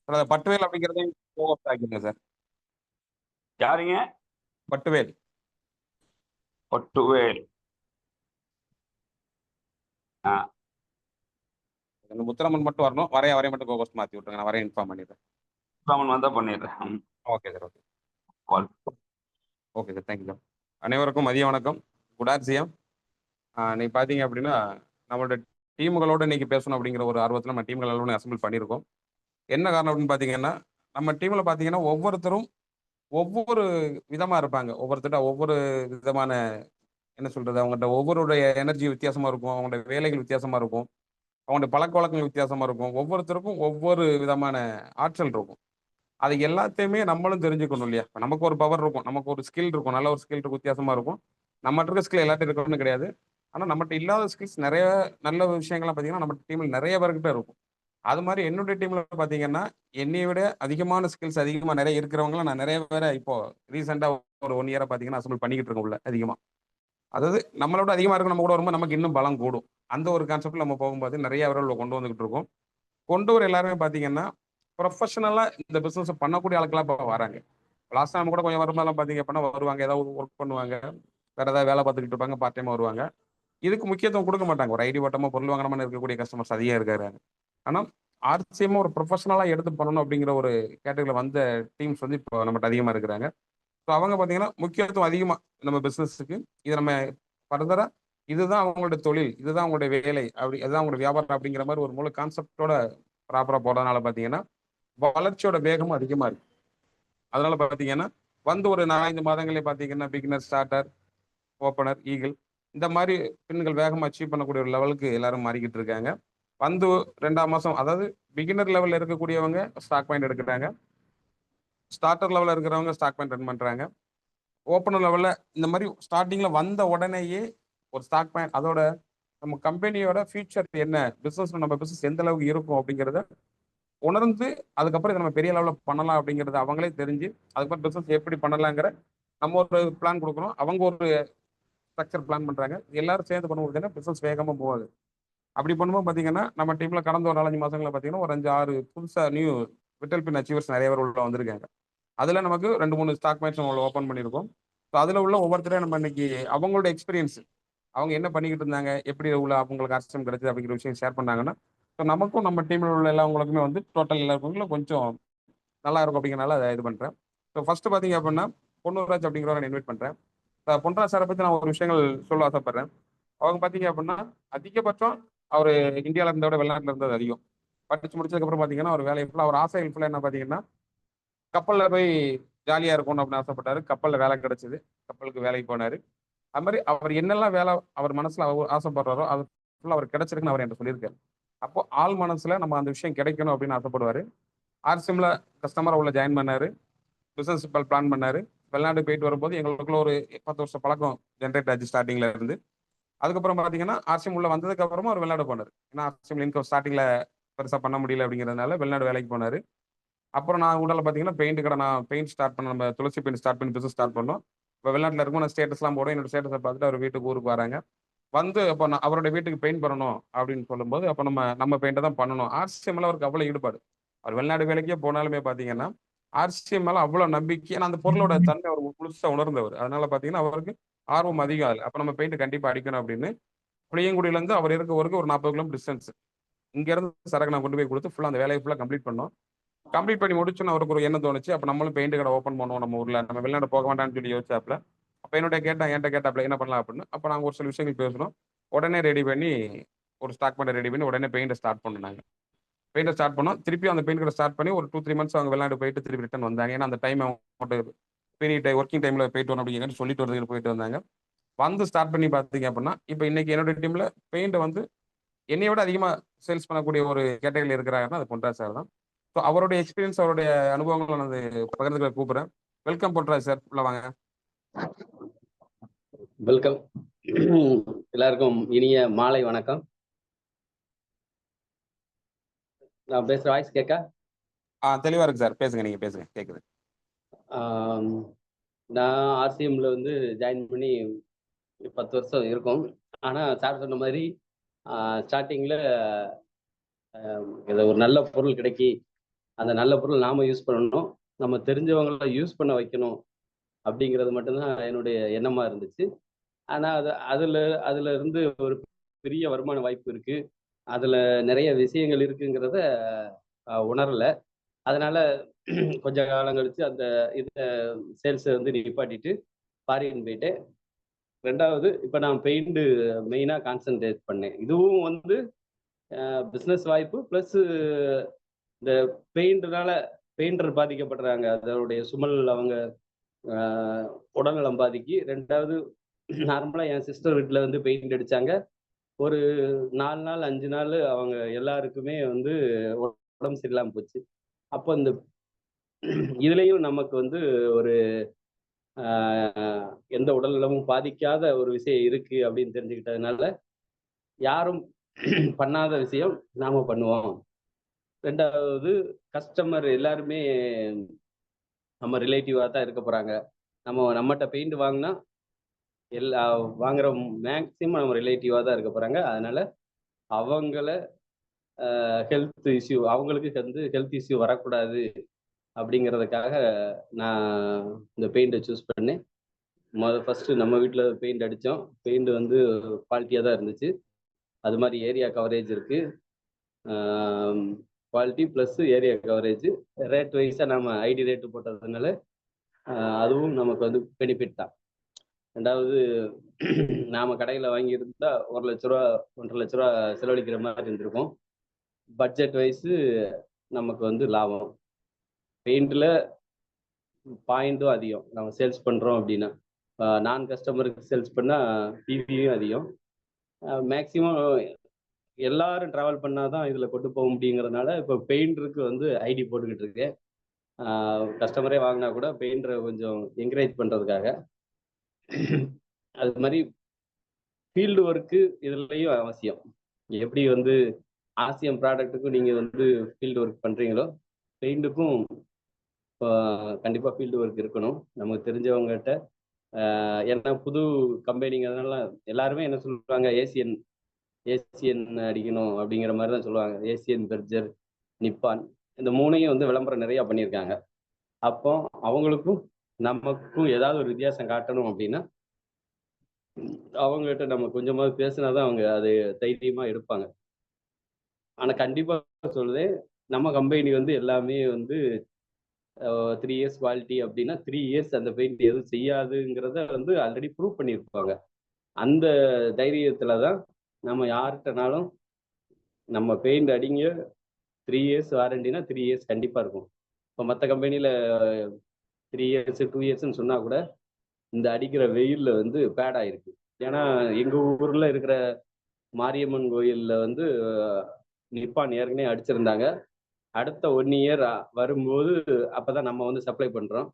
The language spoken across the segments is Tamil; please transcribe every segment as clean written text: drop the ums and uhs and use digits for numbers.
சார் பட்டுவேல் அப்படிங்கிறதையும் கோஆப்ட் ஆக்கிங்க சார். யாருங்க? பட்டுவேல். பட்டுவேல். இந்த முத்துராமன் மட்டும் வரணும். வரைய மட்டும் கோகோஸ்ட் மாத்தி விட்டுருங்க. நான் வரைய இன்ஃபார்ம் பண்ணிடுறேன். முத்துராமன் வந்தா பண்ணிடுறேன். Okay sir. Okay sir. Thank you sir. அனைவருக்கும் மதிய வணக்கம். குட் ஆர்சியம். இன்னைக்கு பார்த்தீங்க அப்படின்னா நம்மளோட டீமுகளோட இன்னைக்கு பேசணும் அப்படிங்கிற ஒரு ஆர்வத்தில் நம்ம டீம்கள் எல்லாம் அசம்பிள் பண்ணியிருக்கோம். என்ன காரணம் அப்படின்னு பார்த்தீங்கன்னா, நம்ம டீமில் பார்த்தீங்கன்னா ஒவ்வொருத்தரும் ஒவ்வொரு விதமாக இருப்பாங்க. ஒவ்வொரு விதமான என்ன சொல்றது, அவங்கள்ட்ட ஒவ்வொருடைய எனர்ஜி வித்தியாசமா இருக்கும். அவங்களோட வேலைகள் வித்தியாசமா இருக்கும். அவங்களுடைய பழக்கவழக்கங்கள் வித்தியாசமா இருக்கும். ஒவ்வொருத்தருக்கும் ஒவ்வொரு விதமான ஆற்றல் இருக்கும். அது எல்லாத்தையுமே நம்மளும் தெரிஞ்சுக்கணும் இல்லையா? இப்ப நமக்கு ஒரு பவர் இருக்கும். நமக்கு ஒரு ஸ்கில் இருக்கும். நல்ல ஒரு ஸ்கில் இருக்கும். வித்தியாசமா இருக்கும். நம்மட்ட இருக்க ஸ்கில் எல்லாத்தையும் இருக்கணும்னு கிடையாது. ஆனா நம்மட்ட இல்லாத ஸ்கில்ஸ் நெறைய நல்ல விஷயங்கள்லாம் பார்த்தீங்கன்னா, நம்ம டீம்ல நெறைய பேர்கிட்ட இருக்கும். அது மாரி என்னுடைய டீம்ல பார்த்தீங்கன்னா, என்னைய விட அதிகமான ஸ்கில்ஸ் அதிகமா நெறைய இருக்கிறவங்கள நான் நெறைய பேர இப்போ ரீசென்ட்டா ஒரு 1 இயரா பார்த்தீங்கன்னா, அசெம்பிள் பண்ணிக்கிட்டு இருக்கேன் உள்ள அதிகமா. அதாவது நம்மள விட அதிகமா இருக்க நம்ம கூட வரும்போது நமக்கு இன்னும் பலம் கூடும். அந்த ஒரு கான்செப்ட்ல நம்ம போகும்போது நெறைய பேர்கள் கொண்டு வந்துகிட்டு இருக்கோம். கொண்டு வர எல்லாருமே பார்த்தீங்கன்னா, ப்ரொஃபஷனலா இந்த பிசினஸ் பண்ணக்கூடிய ஆட்களா இப்ப வராங்க. லாஸ்ட் டைம் கூட கொஞ்சம் வரும்போதெல்லாம் பார்த்தீங்க அப்படின்னா வருவாங்க. ஏதாவது ஒர்க் பண்ணுவாங்க. வேற ஏதாவது வேலை பார்த்துக்கிட்டு இருப்பாங்க. பார்ட் டைமா வருவாங்க. இதுக்கு முக்கியத்துவம் குடுக்க மாட்டாங்க. ஒரு ஐடி ஓட்டமா, பொருள் வாங்கணுமான்னு இருக்கக்கூடிய கஸ்டமர்ஸ் அதிகம் இருக்காங்க. ஆனா, ஆர்சிஎம் ஒரு ப்ரொஃபஷனலா எடுத்து பண்ணணும் அப்படிங்கிற ஒரு கேட்டகரியில வந்த டீம்ஸ் வந்து இப்போ நம்மட்ட அதிகமா இருக்கிறாங்க. ஸோ அவங்க பார்த்தீங்கன்னா, முக்கியத்துவம் அதிகமா நம்ம பிசினஸ்க்கு இத நம்ம ஃபர்தரா இதுதான் அவங்களோட தொழில், இதுதான் அவங்களுடைய வேலை, அதுதான் அவங்களுடைய வியாபாரம் அப்படிங்கிற மாரி ஒரு முழு கான்செப்ட்டோட ப்ராப்பரா போறதுனால பார்த்தீங்கன்னா, வளர்ச்சியோட வேகமும் அதிகமா இருக்கு. அதனால பார்த்தீங்கன்னா, வந்து ஒரு 4, 5 மாதங்களே பார்த்தீங்கன்னா, பிகினர், ஸ்டார்ட்டர், ஓப்பனர், ஈகிள் இந்த மாரி பெண்கள் வேகமா அச்சீவ் பண்ணக்கூடிய ஒரு லெவலுக்கு எல்லாரும் மாறிக்கிட்டு இருக்காங்க. வந்து 2ஆம் மாசம் அதாவது பிகினர் லெவல்ல இருக்கக்கூடியவங்க ஸ்டாக் பாயிண்ட் எடுக்குறாங்க. ஸ்டார்ட்டர் லெவல்ல இருக்கிறவங்க ஸ்டாக் பாயிண்ட் ரன் பண்றாங்க. ஓப்பனர் லெவல்ல இந்த மாரி ஸ்டார்ட்டிங்ல வந்த உடனேயே ஒரு ஸ்டாக் பாயிண்ட் அதோட நம்ம கம்பெனியோட ஃபியூச்சர் என்ன? நம்ம பிசினஸ் எந்த அளவுக்கு இருக்கும் அப்படிங்கிறத உணர்ந்து, அதுக்கப்புறம் இத நம்ம பெரிய லெவல்ல பண்ணலாம் அப்படிங்கிறத அவங்களே தெரிஞ்சு, அதுக்கப்புறம் பிசினஸ் எப்படி பண்ணலாங்கிற நம்ம ஒரு பிளான் குடுக்குறோம். அவங்க ஒரு ஸ்ட்ரக்சர் பிளான் பண்றாங்க. எல்லாரும் சேர்ந்து பண்ணும்போது பிசினஸ் வேகமா போகுது. அப்படி பண்ணும்போது பார்த்தீங்கன்னா, நம்ம டீம்ல கடந்த ஒரு 4, 5 மாசங்கள்ல பார்த்தீங்கன்னா, ஒரு 5, 6 புதுசா விட்டல் பின் அச்சீவர்ஸ் நெறைய பேர் உள்ள வந்திருக்காங்க. அதுல நமக்கு 2, 3 ஸ்டாக் பாயிண்ட்ஸ் நம்ம ஓப்பன் பண்ணியிருக்கோம். ஸோ அதுல உள்ள ஒவ்வொருத்தரையும் நம்ம இன்னைக்கு அவங்களோட எக்ஸ்பீரியன்ஸ் அவங்க என்ன பண்ணிக்கிட்டு இருந்தாங்க, எப்படி உள்ள அவங்களுக்கு அர்த்தம் கிடைச்சது அப்படிங்கிற விஷயம் ஷேர் பண்ணாங்கன்னா, ஸோ நமக்கும் நம்ம டீம்ல உள்ள எல்லாவங்களுக்குமே வந்து டோட்டல் எல்லாருக்கும் கொஞ்சம் நல்லா இருக்கும் அப்படிங்கிறனால அதை இது பண்றேன். ஸோ ஃபர்ஸ்ட் பார்த்தீங்க அப்படின்னா, பொன்னுராஜ் அப்படிங்கிறவரை நான் இன்வைட் பண்றேன். பொன்ராஜ் சாரை பத்தி நான் ஒரு விஷயங்கள் சொல்ல ஆசைப்படுறேன். அவங்க பார்த்தீங்க அப்படின்னா, அதிகபட்சம் அவரு இந்தியால இருந்தத விட வெளிநாட்டுல இருந்தது அதிகம். படிச்சு முடிச்சதுக்கு அப்புறம் பார்த்தீங்கன்னா, அவர் வேலை ஃபுல்லா அவர் ஆசைகள் ஃபுல்லா என்ன பார்த்தீங்கன்னா, கப்பல்ல போய் ஜாலியா இருக்கணும்னு அப்படின்னு ஆசைப்பட்டாரு. கப்பல்ல வேலை கிடைச்சது. கப்பலுக்கு வேலைக்கு போனாரு. அது மாரி அவர் என்னெல்லாம் வேலை அவர் மனசுல ஆசைப்படுறாரோ, அது ஃபுல்லா அவருக்கு கிடைச்சிருக்குன்னு அவர் என்கிட்ட சொல்லியிருக்காரு. அப்போ ஆள் மனசுல நம்ம அந்த விஷயம் கிடைக்கணும் அப்படின்னு ஆசைப்படுவாரு. ஆர்சிஎம்ல கஸ்டமரா உள்ள ஜாயின் பண்ணாரு. பிசினஸ் பிளான் பண்ணாரு. வெளிநாடு போயிட்டு வரும்போது எங்களுக்குள்ள ஒரு 10 வருஷம் பழக்கம் ஜென்ரேட் ஆச்சு ஸ்டார்டிங்ல இருந்து. அதுக்கப்புறம் பார்த்தீங்கன்னா, ஆர்சிஎம் உள்ள வந்ததுக்கு அப்புறமா அவர் வெளிநாடு போனாரு. ஏன்னா ஆர்சிஎம்ல இன்கம் ஸ்டார்டிங்ல பெருசா பண்ண முடியல அப்படிங்கிறதுனால வெளிநாடு வேலைக்கு போனாரு. அப்புறம் நான் ஊடால பார்த்தீங்கன்னா, பெயிண்ட் கடை நான் பெயிண்ட் ஸ்டார்ட் பண்ண நம்ம துளசி பெயிண்ட் ஸ்டார்ட் பண்ணி பிசினஸ் ஸ்டார்ட் பண்ணோம். இப்ப வெளிநாட்டுல இருக்கும்போது நான் ஸ்டேட்டஸ்லாம் போடுவேன். என்னோட ஸ்டேட்டஸ பார்த்துட்டு அவர் வீட்டுக்கு ஊருக்கு வராங்க. வந்து அப்ப நான் அவருடைய வீட்டுக்கு பெயிண்ட் பண்ணணும் அப்படின்னு சொல்லும்போது, அப்ப நம்ம நம்ம பெயிண்ட்ட தான் பண்ணணும். ஆர்சிஎம் மேல அவருக்கு அவ்வளவு ஈடுபாடு. அவர் வெளிநாடு வேலைக்கே போனாலுமே பார்த்தீங்கன்னா, ஆர்சிஎம் மேல அவ்வளவு நம்பிக்கை. ஏன்னா அந்த பொருளோட தன்மை அவர் முழுசா உணர்ந்தவர். அதனால பார்த்தீங்கன்னா, அவருக்கு ஆர்வம் அதிகம் அதுல. அப்ப நம்ம பெயிண்ட் கண்டிப்பா அடிக்கணும் அப்படின்னு புளியங்குடியில இருந்து அவர் இருக்க ஊருக்கு ஒரு 40 கிலோமீட்டர் டிஸ்டன்ஸ். இங்க இருந்து சரக்கு நான் கொண்டு போய் குடுத்து ஃபுல்லா அந்த வேலைய ஃபுல்லா கம்ப்ளீட் பண்ணோம். கம்ப்ளீட் பண்ணி முடிச்சோனே அவருக்கு ஒரு எண்ணம் தோணுச்சு. அப்ப நம்மளும் பெயிண்ட் கடை ஓப்பன் பண்ணுவோம் நம்ம ஊர்ல. நம்ம வெளிநாடு போக வேண்டாம்னு சொல்லி யோசிச்சாப்ல. அப்ப என்ட்ட கேட்டாப்ல என்ன பண்ணலாம் அப்படின்னு. அப்ப நாங்க ஒரு சில விஷயங்கள் பேசுனோம். உடனே ரெடி பண்ணி ஒரு ஸ்டாக் பண்ண ரெடி பண்ணி உடனே பெயிண்ட்ட ஸ்டார்ட் பண்ணோம் நாங்க. பெயிண்ட்ட ஸ்டார்ட் பண்ணோம். திருப்பி அந்த பெயிண்ட் கடை ஸ்டார்ட் பண்ணி ஒரு 2, 3 மந்த்ஸ் அவங்க வெளிநாடு போயிட்டு திருப்பி ரிட்டர்ன் வந்தாங்க. ஏன்னா அந்த டைம் அவங்க பெரிய ஒர்க்கிங் டைம்ல போயிட்டு வரணும் அப்படிங்கிறத சொல்லிட்டு வரதுக்கு போயிட்டு வந்தாங்க. வந்து ஸ்டார்ட் பண்ணி பார்த்தீங்க அப்படின்னா, இப்ப இன்னைக்கு என்னோட டீம்ல பெயிண்ட்ட வந்து என்னைய விட அதிகமா சேல்ஸ் பண்ணக்கூடிய ஒரு கேட்டகரியில இருக்கிறாருன்னா, அது பொன்ராஜ் சார் தான். ஸோ அவருடைய எக்ஸ்பீரியன்ஸ், அவருடைய அனுபவங்கள நான் பகிர்ந்துக்க கூப்பிடுறேன். Welcome Ponraj sir. உள்ள வாங்க. வெல்கம். எல்லாருக்கும் இனிய மாலை வணக்கம். நான் பேசுற வாய்ஸ் கேட்கா? தெளிவா இருக்கு சார். பேசுங்க. நீங்க பேசுங்க. கேக்குது. நான் ஆர்சிஎம்ல வந்து ஜாயின் பண்ணி 10 வருஷம் இருக்கும். ஆனா சார் சொன்ன மாதிரி ஸ்டார்டிங்ல ஏதோ ஒரு நல்ல பொருள் கிடைக்கி அந்த நல்ல பொருள் நாம யூஸ் பண்ணணும், நம்ம தெரிஞ்சவங்கள யூஸ் பண்ண வைக்கணும் அப்படிங்கிறது மட்டும்தான் என்னுடைய எண்ணமா இருந்துச்சு. ஆனா அதுல அதுல இருந்து ஒரு பெரிய வருமான வாய்ப்பு இருக்கு. அதுல நிறைய விஷயங்கள் இருக்குங்கிறத உணரல. அதனால கொஞ்ச காலம் கழிச்சு அந்த இத சேல்ஸ வந்து நிப்பாட்டிட்டு ஃபாரின் போயிட்டேன். 2வது இப்ப நான் பெயிண்ட் மெயினா கான்சன்ட்ரேட் பண்ணேன். இதுவும் வந்து பிசினஸ் வாய்ப்பு பிளஸ் இந்த பெயிண்ட்னால பெயிண்டர் பாதிக்கப்படுறாங்க. அதனுடைய சுமல் அவங்க உடல்நலம் பாதிக்கு. 2வது நார்மலா என் சிஸ்டர் வீட்ல வந்து பெயிண்ட் அடிச்சாங்க. ஒரு 4 நாள் 5 நாள் அவங்க எல்லாருக்குமே வந்து உடம்பு சரியில்லாம போச்சு. அப்போ இந்த இதுலயும் நமக்கு வந்து ஒரு எந்த உடல்நலமும் பாதிக்காத ஒரு விஷயம் இருக்கு அப்படின்னு தெரிஞ்சுக்கிட்டதுனால, யாரும் பண்ணாத விஷயம் நாம பண்ணுவோம். 2வது கஸ்டமர் எல்லாருமே நம்ம ரிலேட்டிவா தான் இருக்க போறாங்க. நம்மட்ட பெயிண்ட் வாங்குனா எல்லா வாங்குற மேக்ஸிமம் நம்ம ரிலேட்டிவா தான் இருக்க போறாங்க. அதனால அவங்கள ஹெல்த் இஷ்யூ அவங்களுக்கு வந்து ஹெல்த் இஷ்யூ வரக்கூடாது அப்படிங்கிறதுக்காக நான் இந்த பெயிண்ட்டை சூஸ் பண்ணேன். ஃபர்ஸ்ட் நம்ம வீட்டில் பெயிண்ட் அடித்தோம். பெயிண்ட் வந்து குவாலிட்டியாக தான் இருந்துச்சு. அது மாதிரி ஏரியா கவரேஜ் இருக்கு. Quality plus area coverage. Rate வைஸாக நம்ம ஐடி ரேட்டு போட்டதுனால அதுவும் நமக்கு வந்து பெனிஃபிட் தான். 2வது நாம கடையில் வாங்கியிருந்தா 1,00,000 ரூபா 1,50,000 ரூபா செலவழிக்கிற மாதிரி இருந்திருக்கும். பட்ஜெட் வைஸு நமக்கு வந்து லாபம். பெயிண்ட்ல பாயிண்ட்டும் அதிகம். நம்ம சேல்ஸ் பண்றோம் அப்படின்னா நான் கஸ்டமருக்கு சேல்ஸ் பண்ணா பிவியும் அதிகம். மேக்சிமம் எல்லாரும் டிராவல் பண்ணாதான் இதுல கொண்டு போக முடியுங்கிறதுனால இப்போ பெயிண்டருக்கு வந்து ஐடி போட்டுக்கிட்டு இருக்கேன். கஸ்டமரே வாங்கினா கூட பெயிண்டரை கொஞ்சம் என்கரேஜ் பண்றதுக்காக. அது மாதிரி ஃபீல்டு ஒர்க்கு இதுலயும் அவசியம். எப்படி வந்து ஆசியம் ப்ராடக்ட்டுக்கும் நீங்க வந்து ஃபீல்டு ஒர்க் பண்றீங்களோ, பெயிண்ட்டுக்கும் கண்டிப்பா ஃபீல்டு ஒர்க் இருக்கணும். நமக்கு தெரிஞ்சவங்ககிட்ட. ஏன்னா புது கம்பெனிங்கிறதுனால எல்லாருமே என்ன சொல்லுவாங்க, ஏசியன் அடிக்கணும் அப்படிங்கிற மாதிரி தான் சொல்லுவாங்க. ஏசியன், பெர்ஜர், நிப்பான் இந்த 3ஐயும் வந்து விளம்பரம் நிறைய பண்ணியிருக்காங்க. அப்போ அவங்களுக்கும் நமக்கும் ஏதாவது ஒரு வித்தியாசம் காட்டணும் அப்படின்னா அவங்ககிட்ட நம்ம கொஞ்சமாவது பேசினாதான் அவங்க அது தைரியமா எடுப்பாங்க. ஆனா கண்டிப்பா சொல்லுவேன், நம்ம கம்பெனி வந்து எல்லாமே வந்து 3 இயர்ஸ் குவாலிட்டி அப்படின்னா 3 இயர்ஸ் அந்த பெயிண்ட் எதுவும் செய்யாதுங்கிறத வந்து ஆல்ரெடி ப்ரூவ் பண்ணியிருப்பாங்க. அந்த தைரியத்துல தான் நம்ம யார்கிட்டனாலும் நம்ம பெயிண்ட் அடிங்க 3 இயர்ஸ் வாரண்டினா 3 இயர்ஸ் கண்டிப்பா இருக்கும். இப்போ மற்ற கம்பெனியில 3 இயர்ஸ் 2 இயர்ஸ்ன்னு சொன்னா கூட இந்த அடிக்கிற வெயில்ல வந்து பேட் ஆயிருக்கு. ஏன்னா எங்க ஊர்ல இருக்கிற மாரியம்மன் கோயில்ல வந்து நிப்பான் ஏற்கனவே அடிச்சிருந்தாங்க. அடுத்த 1 இயர் வரும்போது அப்பதான் நம்ம வந்து சப்ளை பண்றோம்.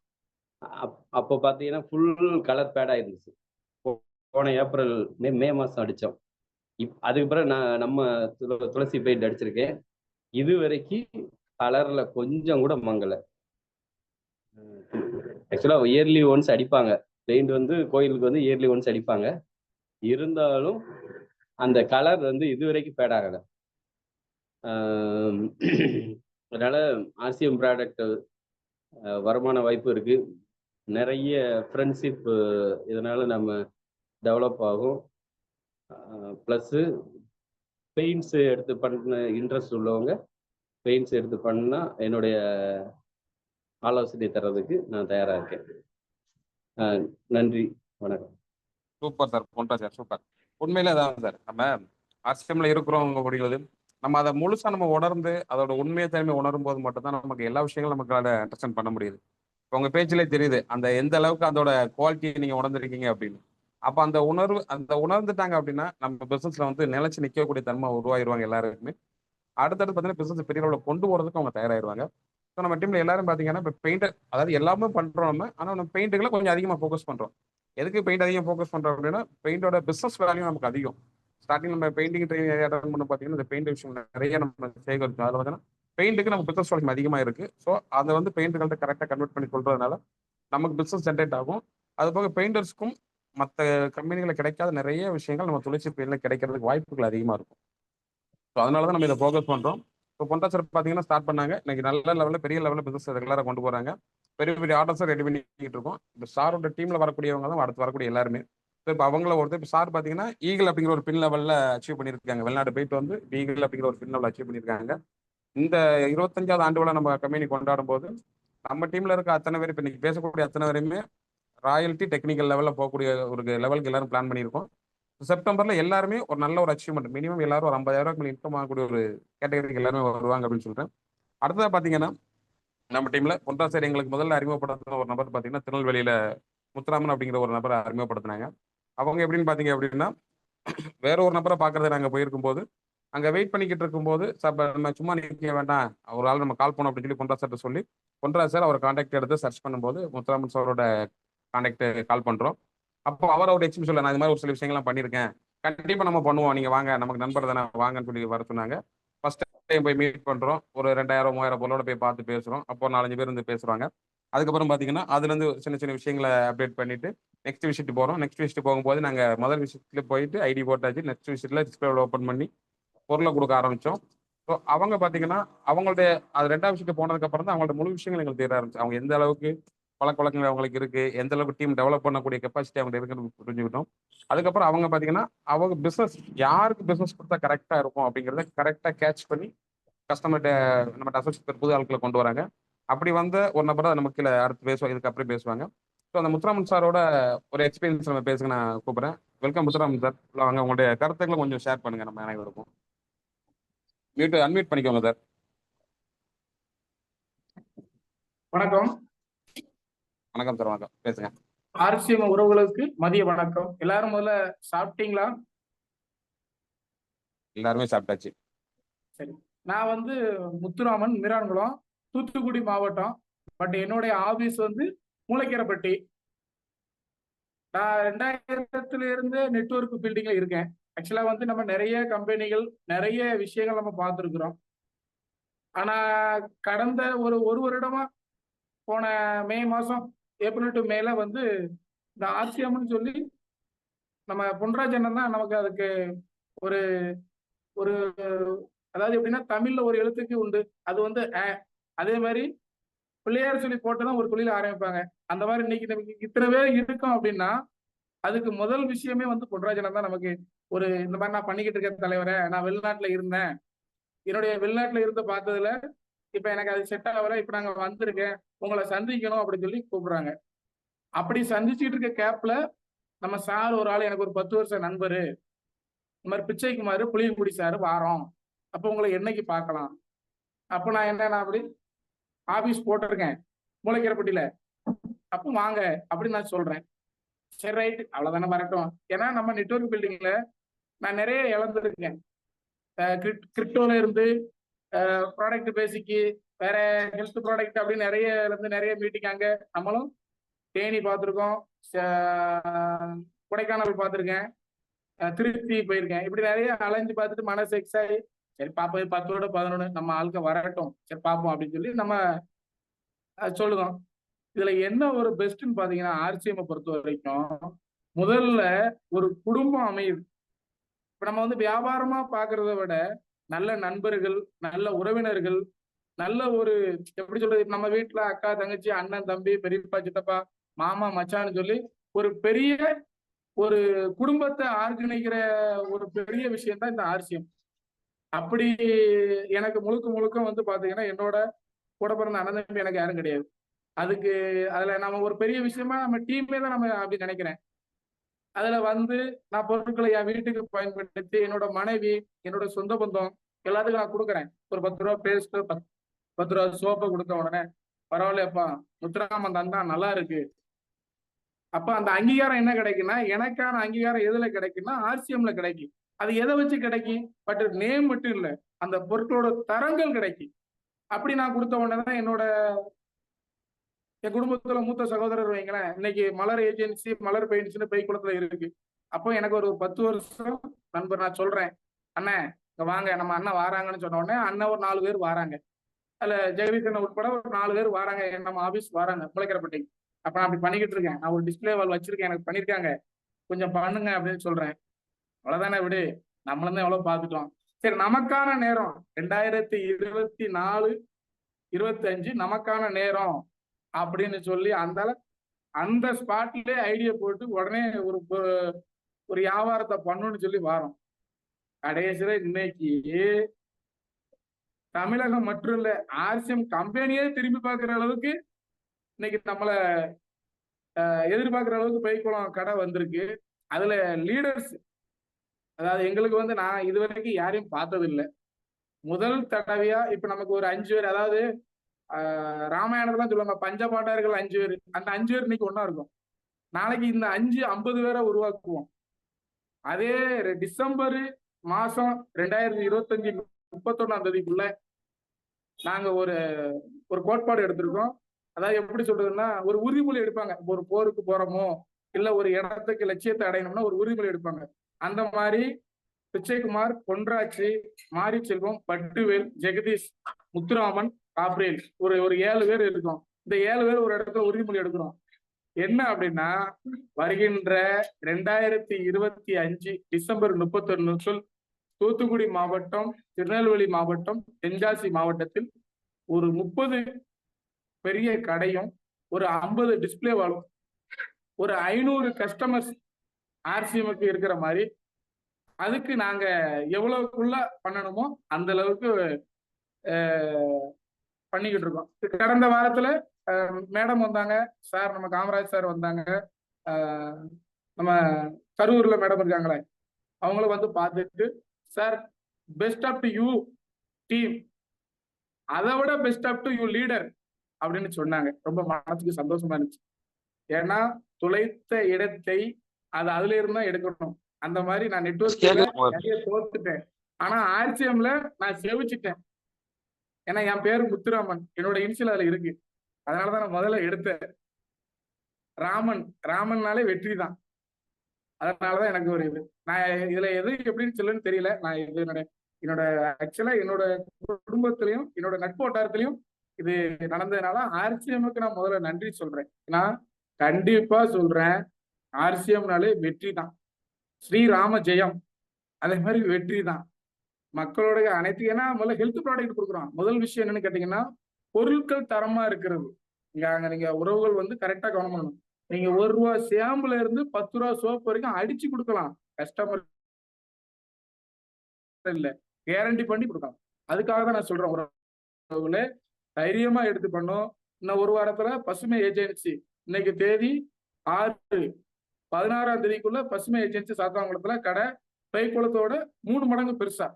அப்போ பார்த்தீங்கன்னா ஃபுல் கலர் பேடா இருந்துச்சு. போன ஏப்ரல் மே மாசம் அடித்தோம். அதுக்கு பிறகு நான் நம்ம துளசி பெயிண்ட் அடிச்சிருக்கேன். இது வரைக்கும் கலர்ல கொஞ்சம் கூட மங்கலை. ஆக்சுவலா இயர்லி ஒன்ஸ் அடிப்பாங்க. பெயிண்ட் வந்து கோயிலுக்கு வந்து இயர்லி ஒன்ஸ் அடிப்பாங்க. இருந்தாலும் அந்த கலர் வந்து இது வரைக்கும் பேட் ஆகலை. அதனால ஆர்சிஎம் ப்ராடக்ட் வருமான வாய்ப்பு இருக்கு. நிறைய ஃப்ரெண்ட்ஷிப் இதனால நம்ம டெவலப் ஆகும். ப்ளஸ்ஸு பெயிண்ட்ஸ் எடுத்து பண்ண இன்ட்ரெஸ்ட் உள்ளவங்க பெயிண்ட்ஸ் எடுத்து பண்ணா என்னுடைய ஆலோசனை தர்றதுக்கு நான் தயாராக இருக்கேன். நன்றி, வணக்கம். Super sir, Ponraj sir, super. உண்மையிலே அதான் சார், நம்ம ஆர்சிஎம்ல இருக்கிறவங்க அப்படிங்கிறது நம்ம அதை முழுசா நம்ம உணர்ந்து அதோட உண்மையை தன்மை உணரும் போது மட்டும்தான் நமக்கு எல்லா விஷயங்களும் நமக்கு அண்டர்ஸ்டாண்ட் பண்ண முடியுது. உங்க பேச்சிலே தெரியுது அந்த எந்த அளவுக்கு அதோட குவாலிட்டியை நீங்க உணர்ந்துருக்கீங்க அப்படின்னு. அப்ப அந்த உணர்ந்துட்டாங்க அப்படின்னா நம்ம பிசினஸ்ல வந்து நிலைச்சு நிற்கக்கூடிய தன்மை உருவாயிருவாங்க எல்லாருக்குமே. அடுத்தடுத்து பார்த்தீங்கன்னா பிசினஸ் பெரிய அளவில் கொண்டு போறதுக்கு அவங்க தயாராயிருவாங்க. ஸோ நம்ம டீம்ல எல்லாரும் பார்த்தீங்கன்னா இப்போ பெயிண்டர், அதாவது எல்லாமே பண்றோம் நம்ம, ஆனால் நம்ம பெயிண்ட்டுகளை கொஞ்சம் அதிகமாக ஃபோக்கஸ் பண்றோம். எதுக்கு பெயிண்ட் அதிகம் ஃபோக்கஸ் பண்றோம் அப்படின்னா பெயிண்டோட பிசினஸ் வேல்யூ நமக்கு அதிகம். ஸ்டார்டிங் நம்ம பெயிண்டிங் ட்ரைனிங் அட்டன் பண்ண பார்த்தீங்கன்னா இந்த பெயிண்ட் விஷயம் நிறைய நம்ம சேகரிச்சோம். அதில் பார்த்தீங்கன்னா பெயிண்ட்டுக்கு நம்ம பிசினஸ் வேல்யூ அதிகமாக இருக்கு. ஸோ அதை வந்து பெயிண்ட்டுகள்ட்ட கரெக்டாக கன்வெர்ட் பண்ணி சொல்றதுனால நமக்கு பிசினஸ் ஜென்ரேட் ஆகும். அது போக பெயிண்டர்ஸ்க்கும் மற்ற கம்பெனிகளில் கிடைக்காத நிறைய விஷயங்கள் நம்ம துளசி பெயிண்ட்ல கிடைக்கிறதுக்கு வாய்ப்புகள் அதிகமாக இருக்கும். ஸோ அதனால தான் நம்ம இதை ஃபோக்கஸ் பண்றோம். இப்போ பொன்ராஜ் சார் பார்த்தீங்கன்னா ஸ்டார்ட் பண்ணாங்க. இன்னைக்கு நல்ல லெவலில் பெரிய லெவலில் பிசினஸ் ரெகுலராக கொண்டு போறாங்க. பெரிய பெரிய ஆர்டர்ஸை ரெடி பண்ணிக்கிட்டு இருக்கோம். இப்போ சாரோட டீம்ல வரக்கூடியவங்க தான் அடுத்து வரக்கூடிய எல்லாருமே. ஸோ இப்போ அவங்கள ஒருத்தர் இப்போ சார் பார்த்தீங்கன்னா ஈகிள் அப்படிங்கிற ஒரு பின் லெவலில் அச்சீவ் பண்ணியிருக்காங்க. வெளிநாடு போயிட்டு வந்து ஈகிள் அப்படிங்கிற ஒரு பின் லெவல் அச்சீவ் பண்ணியிருக்காங்க. இந்த 25வது ஆண்டு விழா நம்ம கம்பெனி கொண்டாடும் போது நம்ம டீம்ல இருக்க அத்தனை பேர் இப்போ இன்னைக்கு பேசக்கூடிய அத்தனை பேருமே ராயல்ட்டி டெக்னிக்கல் லெவலில் போகக்கூடிய ஒரு லெவலுக்கு எல்லாரும் பிளான் பண்ணியிருக்கோம். செப்டம்பர்ல எல்லாருமே ஒரு நல்ல ஒரு அச்சீவ்மெண்ட் மினிமம் எல்லாரும் ஒரு 50,000 இன்கம் ஆகக்கூடிய ஒரு கேட்டகரிக்கு எல்லாருமே வருவாங்க அப்படின்னு சொல்றேன். அடுத்ததா பாத்தீங்கன்னா நம்ம டீம்ல பொன்ராஜ் சார் எங்களுக்கு முதல்ல அறிமுகப்படுத்தின ஒரு நபர் பாத்தீங்கன்னா திருநெல்வேலியில முத்துராமன் அப்படிங்கிற ஒரு நபரை அறிமுகப்படுத்தினாங்க. அவங்க எப்படின்னு பாத்தீங்க அப்படின்னா வேற ஒரு நபரை பாக்குறத நாங்க போயிருக்கும் போது அங்க வெயிட் பண்ணிக்கிட்டு இருக்கும்போது சார் நம்ம சும்மா நிற்க வேண்டாம் ஒரு ஆள் நம்ம கால் பண்ணோம் அப்படின்னு சொல்லி பொன்ராஜ் சார் சொல்லி பொன்ராஜ் சார் அவர் கான்டாக்ட் எடுத்து சர்ச் பண்ணும்போது முத்துராமன் சாரோட கான்டாக்ட் கால் பண்றோம். அப்போ அவரோட எக்ஸ்பீரியன்ஸ் சொல்ல நான் இது மாதிரி ஒரு சில விஷயங்கள்லாம் பண்ணியிருக்கேன், கண்டிப்பா நம்ம பண்ணுவோம், நீங்க வாங்க நமக்கு நண்பர் தானே வாங்கன்னு சொல்லி வர சொன்னாங்க. ஃபர்ஸ்ட் டைம் போய் மீட் பண்றோம், ஒரு 2000-3000 பொருளோட போய் பார்த்து பேசுறோம். அப்போ 4-5 பேர் வந்து பேசுறாங்க. அதுக்கப்புறம் பாத்தீங்கன்னா அதுல இருந்து சின்ன சின்ன விஷயங்களை அப்டேட் பண்ணிட்டு நெக்ஸ்ட் விசிட் போறோம். நெக்ஸ்ட் விசிட் போகும்போது நாங்க முதல் விசிட்ல போயிட்டு ஐடி போட்டாச்சு. நெக்ஸ்ட் விசிட்ல டிஸ்பிளே ஓப்பன் பண்ணி பொருளை கொடுக்க ஆரம்பிச்சோம். ஸோ அவங்க பாத்தீங்கன்னா அவங்களுடைய அது 2வது விஷயத்துக்கு போனதுக்கு அப்புறம் தான் அவங்களோட முழு விஷயங்கள் எங்களுக்கு தெரிய ஆரம்பிச்சு. அவங்க எந்த அளவுக்கு பழக்கவழக்கங்கள் அவங்களுக்கு இருக்கு, எந்த அளவுக்கு டீம் டெவலப் பண்ணக்கூடிய கெப்பாசிட்டி அவங்க இருக்குன்னு புரிஞ்சுக்கிட்டோம். அதுக்கப்புறம் அவங்க பாத்தீங்கன்னா அவங்க பிசினஸ் யாருக்கு பிசினஸ் கொடுத்தா கரெக்டா இருக்கும் அப்படிங்கிறத கரெக்டா கேட்ச் பண்ணி கஸ்டமர்கிட்ட நம்ம அசோசியேட் புது ஆட்களை கொண்டு வராங்க. அப்படி வந்த ஒரு நபரை நமக்கு கீழே அடுத்து பேசுவாங்க, இதுக்கு அப்புறம் பேசுவாங்க. ஸோ அந்த முத்துராமன் சாரோட ஒரு எக்ஸ்பீரியன்ஸ் நம்ம பேசுங்க நான் கூப்பிடுறேன். Welcome Muthuraman sir. வாங்க உங்களுடைய கருத்துக்களை கொஞ்சம் ஷேர் பண்ணுங்க நம்ம அனைவருக்கும். அன்மியூட் பண்ணிக்கோங்க சார். வணக்கம். வணக்கம் சார். வணக்கம், பேசுங்க. ஆர்சிஎம் உறவுகளுக்கு மதிய வணக்கம். எல்லாரும் முதல்ல சாப்பிட்டீங்களா? எல்லாருமே சாப்பிட்டாச்சு. சரி. நான் வந்து முத்துராமன், மீரான்குளம், தூத்துக்குடி மாவட்டம். பட் என்னுடைய ஆபீஸ் வந்து மூளைக்கரைப்பட்டி. நான் 2000 இருந்து நெட்வொர்க் பில்டிங்ல இருக்கேன். ஆக்சுவலா வந்து நம்ம நிறைய கம்பெனிகள் நிறைய விஷயங்கள் நம்ம பார்த்துருக்குறோம். ஆனா கடந்த ஒரு வருடமா போன மே மாசம் ஏப்ரல் டு மேல வந்து இந்த ஆர்சிஎம்னு சொல்லி நம்ம பொன்ராஜ் அண்ணன் தான் நமக்கு அதுக்கு ஒரு ஒரு அதாவது எப்படின்னா தமிழ்ல ஒரு எழுத்துக்கு உண்டு, அது வந்து அதே மாதிரி பிள்ளையார் சொல்லி போட்டுதான் ஒரு தொழில் ஆரம்பிப்பாங்க. அந்த மாதிரி இன்னைக்கு நமக்கு இத்தனை பேர் இருக்கோம் அப்படின்னா அதுக்கு முதல் விஷயமே வந்து பொன்ராஜ் அண்ணன் தான் நமக்கு ஒரு இந்த மாதிரி நான் பண்ணிக்கிட்டு இருக்கேன் தலைவரை, நான் வெளிநாட்டுல இருந்தேன், என்னுடைய வெளிநாட்டுல இருந்து பார்த்ததுல இப்ப எனக்கு அது செட் ஆகல, இப்ப நாங்க வந்திருக்கேன், உங்களை சந்திக்கணும் அப்படின்னு சொல்லி கூப்பிடுறாங்க. அப்படி சந்திச்சுட்டு இருக்க கேப்ல நம்ம சார் ஒரு ஆள் எனக்கு ஒரு 10 வருஷம் நண்பரு, இந்த மாதிரி பிச்சைக்குமாரு புளியங்குடி சார் வாரோம், அப்போ உங்களை என்னைக்கு பார்க்கலாம். அப்போ நான் என்ன அப்படி ஆபீஸ் போட்டிருக்கேன் மூளைக்கரைப்பட்டியில, அப்போ வாங்க அப்படின்னு நான் சொல்றேன். சரி ரைட், அவ்வளவுதானே வரட்டும். ஏன்னா நம்ம நெட்வொர்க் பில்டிங்ல நான் நிறைய இழந்திருக்கேன். கிரிப்டோல இருந்து ப்ராடக்ட் பேசிக்கு வேற ஹெல்த் ப்ராடக்ட் அப்படின்னு நிறைய மீட்டிங் அங்க நம்மளும் தேனி பார்த்துருக்கோம், கொடைக்கானல் பார்த்துருக்கேன், திருச்சி போயிருக்கேன். இப்படி நிறைய அலைஞ்சு பார்த்துட்டு மனசு எக்ஸ் ஆகி சரி பாப்போம் 10ஓட 11 நம்ம ஆளுக்க வரட்டும், சரி பார்ப்போம் அப்படின்னு சொல்லி நம்ம சொல்லுதோம். இதுல என்ன ஒரு பெஸ்ட்ன்னு பாத்தீங்கன்னா ஆர்சிஎம் பொறுத்த வரைக்கும் முதல்ல ஒரு குடும்பம் அமையுது. இப்ப நம்ம வந்து வியாபாரமா பாக்குறத விட நல்ல நண்பர்கள், நல்ல உறவினர்கள், நல்ல ஒரு எப்படி சொல்றது, நம்ம வீட்டுல அக்கா தங்கச்சி அண்ணன் தம்பி பெரியப்பா சித்தப்பா மாமா மச்சான்னு சொல்லி ஒரு பெரிய ஒரு குடும்பத்தை ஆர்கனைக்கிற ஒரு பெரிய விஷயம் தான் இந்த ஆர்சிஎம். அப்படி எனக்கு முழுக்க முழுக்க வந்து பாத்தீங்கன்னா என்னோட கூட பிறந்த அண்ணன் தம்பி எனக்கு யாரும் கிடையாது. அதுக்கு அதுல நம்ம ஒரு பெரிய விஷயமா நம்ம டீமே தான் நம்ம அப்படி நினைக்கிறேன். அதுல வந்து நான் பொருட்களை என் வீட்டுக்கு பயன்படுத்தி என்னோட மனைவி, என்னோட சொந்த பந்தம் எல்லாத்துக்கும் நான் கொடுக்குறேன். ஒரு 10 ரூபா பேஸ்ட், 10 ரூபா சோப்பை கொடுத்த உடனே பரவாயில்லையப்பா முத்துராமன் தந்தா நல்லா இருக்கு. அப்ப அந்த அங்கீகாரம் என்ன கிடைக்குன்னா, எனக்கான அங்கீகாரம் எதுல கிடைக்குன்னா ஆர்சிஎம்ல கிடைக்கும். அது எதை வச்சு கிடைக்கும், பட் நேம் மட்டும் இல்ல, அந்த பொருட்களோட தரங்கள் கிடைக்கும். அப்படி நான் கொடுத்த உடனே தான் என் குடும்பத்துல மூத்த சகோதரர் வைங்களேன், இன்னைக்கு மலர் ஏஜென்சி மலர் பெயிண்ட்ஸ்னு பைக்குளத்துல இருக்கு. அப்போ எனக்கு ஒரு 10 வருஷம் நண்பர் நான் சொல்றேன், அண்ணன் இங்க வாங்க நம்ம அண்ணன் வாராங்கன்னு சொன்ன உடனே அண்ணன் ஒரு 4 பேர் வாராங்க. அதுல ஜெகதீசன் உட்பட ஒரு 4 பேர் வாராங்க, நம்ம ஆபீஸ் வாராங்க மூளைக்கரைப்பட்டிக்கு. அப்ப நான் அப்படி பண்ணிக்கிட்டு இருக்கேன், நான் ஒரு டிஸ்பிளே வால் வச்சிருக்கேன், எனக்கு பண்ணிருக்காங்க, கொஞ்சம் பண்ணுங்க அப்படின்னு சொல்றேன். அவ்வளவுதானே விடு, நம்மளும் தான் எவ்வளவு பார்த்துட்டோம், சரி, நமக்கான நேரம் 2024 25 நமக்கான நேரம் அப்படின்னு சொல்லி அந்த ஸ்பாட்லயே ஐடியா போட்டு உடனே ஒரு வியாபாரத்தை பண்ணணும்னு சொல்லி வாரோம். கடைசியில இன்னைக்கு தமிழகம் மட்டும் இல்ல, ஆர்சிஎம் கம்பெனியே திரும்பி பார்க்கிற அளவுக்கு இன்னைக்கு நம்மள எதிர்பார்க்கிற அளவுக்கு பைக்குளம் கடை வந்திருக்கு. அதுல லீடர்ஸ், அதாவது எங்களுக்கு வந்து நான் இது வரைக்கும் யாரையும் பார்த்தது இல்லை. முதல் தடவையா இப்ப நமக்கு ஒரு 5 பேர், அதாவது ராமாயணத்துல சொல்லுவாங்க பஞ்சபாண்டவர்கள் 5 பேர், அந்த 5 பேர் இன்னைக்கு ஒன்னா இருக்கும். நாளைக்கு இந்த 50 பேரை உருவாக்குவோம். அதே டிசம்பர் மாசம் 2025 31ஆம் தேதிக்குள்ள நாங்க ஒரு கோட்பாடு எடுத்திருக்கோம். அதாவது எப்படி சொல்றதுன்னா, ஒரு உறுதிமொழி எடுப்பாங்க. ஒரு போருக்கு போறோமோ இல்ல ஒரு இடத்துக்கு லட்சியத்தை அடையணும்னா ஒரு உறுதிமொழி எடுப்பாங்க. அந்த மாதிரி பிச்சைக்குமார், பொன்ராட்சி, மாரி செல்வம், பட்டுவேல், ஜெகதீஷ், முத்துராமன், காப்ரேல், ஒரு 7 பேர் இருக்கோம். இந்த 7 பேர் ஒரு இடத்துல உறுதிமொழி எடுக்கிறோம். என்ன அப்படின்னா, வருகின்ற 2025 டிசம்பர் 31 தூத்துக்குடி மாவட்டம், திருநெல்வேலி மாவட்டம், தென்காசி மாவட்டத்தில் ஒரு 30 பெரிய கடையும், ஒரு 50 டிஸ்பிளே வாலும், ஒரு 500 கஸ்டமர்ஸ் ஆர்சிஎம்க்கு இருக்கிற மாதிரி, அதுக்கு நாங்க எவ்வளவுக்குள்ள பண்ணணுமோ அந்த அளவுக்கு பண்ணிக்கிட்டு இருக்கோம். கடந்த வாரத்துல மேடம் வந்தாங்க, சார் நம்ம காமராஜ் சார் வந்தாங்க, நம்ம கரூர்ல மேடம் இருக்காங்களே அவங்களும் வந்து பார்த்துட்டு, sir best of to you team, அதை விட best of to you leader அப்படின்னு சொன்னாங்க. ரொம்ப மனசுக்கு சந்தோஷமா இருந்துச்சு. ஏன்னா துளைத்த இடத்தை அது அதுல இருந்தா எடுக்கணும். அந்த மாதிரி நான் நெட்வொர்க்ல நிறைய தோத்துட்டேன், ஆனா ஆர்சிஎம்ல நான் செவிச்சிட்டேன். ஏன்னா என் பேரு முத்துராமன், என்னோட இனிஷியல் அதுல இருக்கு. அதனாலதான் நான் முதல்ல எடுத்தேன். ராமன்னாலே வெற்றி தான். அதனாலதான் எனக்கு ஒரு இது. நான் இதுல எது எப்படின்னு சொல்லுன்னு தெரியல. நான் இது என்னோட ஆக்சுவலா என்னோட குடும்பத்திலையும் என்னோட நட்பு வட்டாரத்திலையும் இது நடந்ததுனால ஆர்சிஎம்க்கு நான் முதல்ல நன்றி சொல்றேன். நான் கண்டிப்பா சொல்றேன், ஆர்சிஎம்னாலே வெற்றி தான். ஸ்ரீராம ஜெயம், அதே மாதிரி வெற்றி தான். மக்களுடைய அனைத்து, ஏன்னா முதல்ல ஹெல்த் ப்ராடக்ட் கொடுக்குறோம். முதல் விஷயம் என்னன்னு கேட்டீங்கன்னா, பொருட்கள் தரமா இருக்கிறது. அங்க நீங்க உறவுகள் வந்து கரெக்டா கவனம் பண்ணணும். நீங்க 1 ரூபா ஷாம்புல இருந்து 10 ரூபா சோப் வரைக்கும் அடிச்சு கொடுக்கலாம். கஸ்டமர் இல்ல, கேரண்டி பண்ணி கொடுக்கலாம். அதுக்காக தான் நான் சொல்றேன், உறவுகளே தைரியமா எடுத்து பண்ணோம். இன்னும் ஒரு வாரத்துல பசுமை ஏஜென்சி, இன்னைக்கு தேதி 6, 16ஆம் தேதிக்குள்ள பசுமை ஏஜென்சி சாத்தாங்குளத்துல கடை பைக்குளத்தோட 3 மடங்கு பெருசா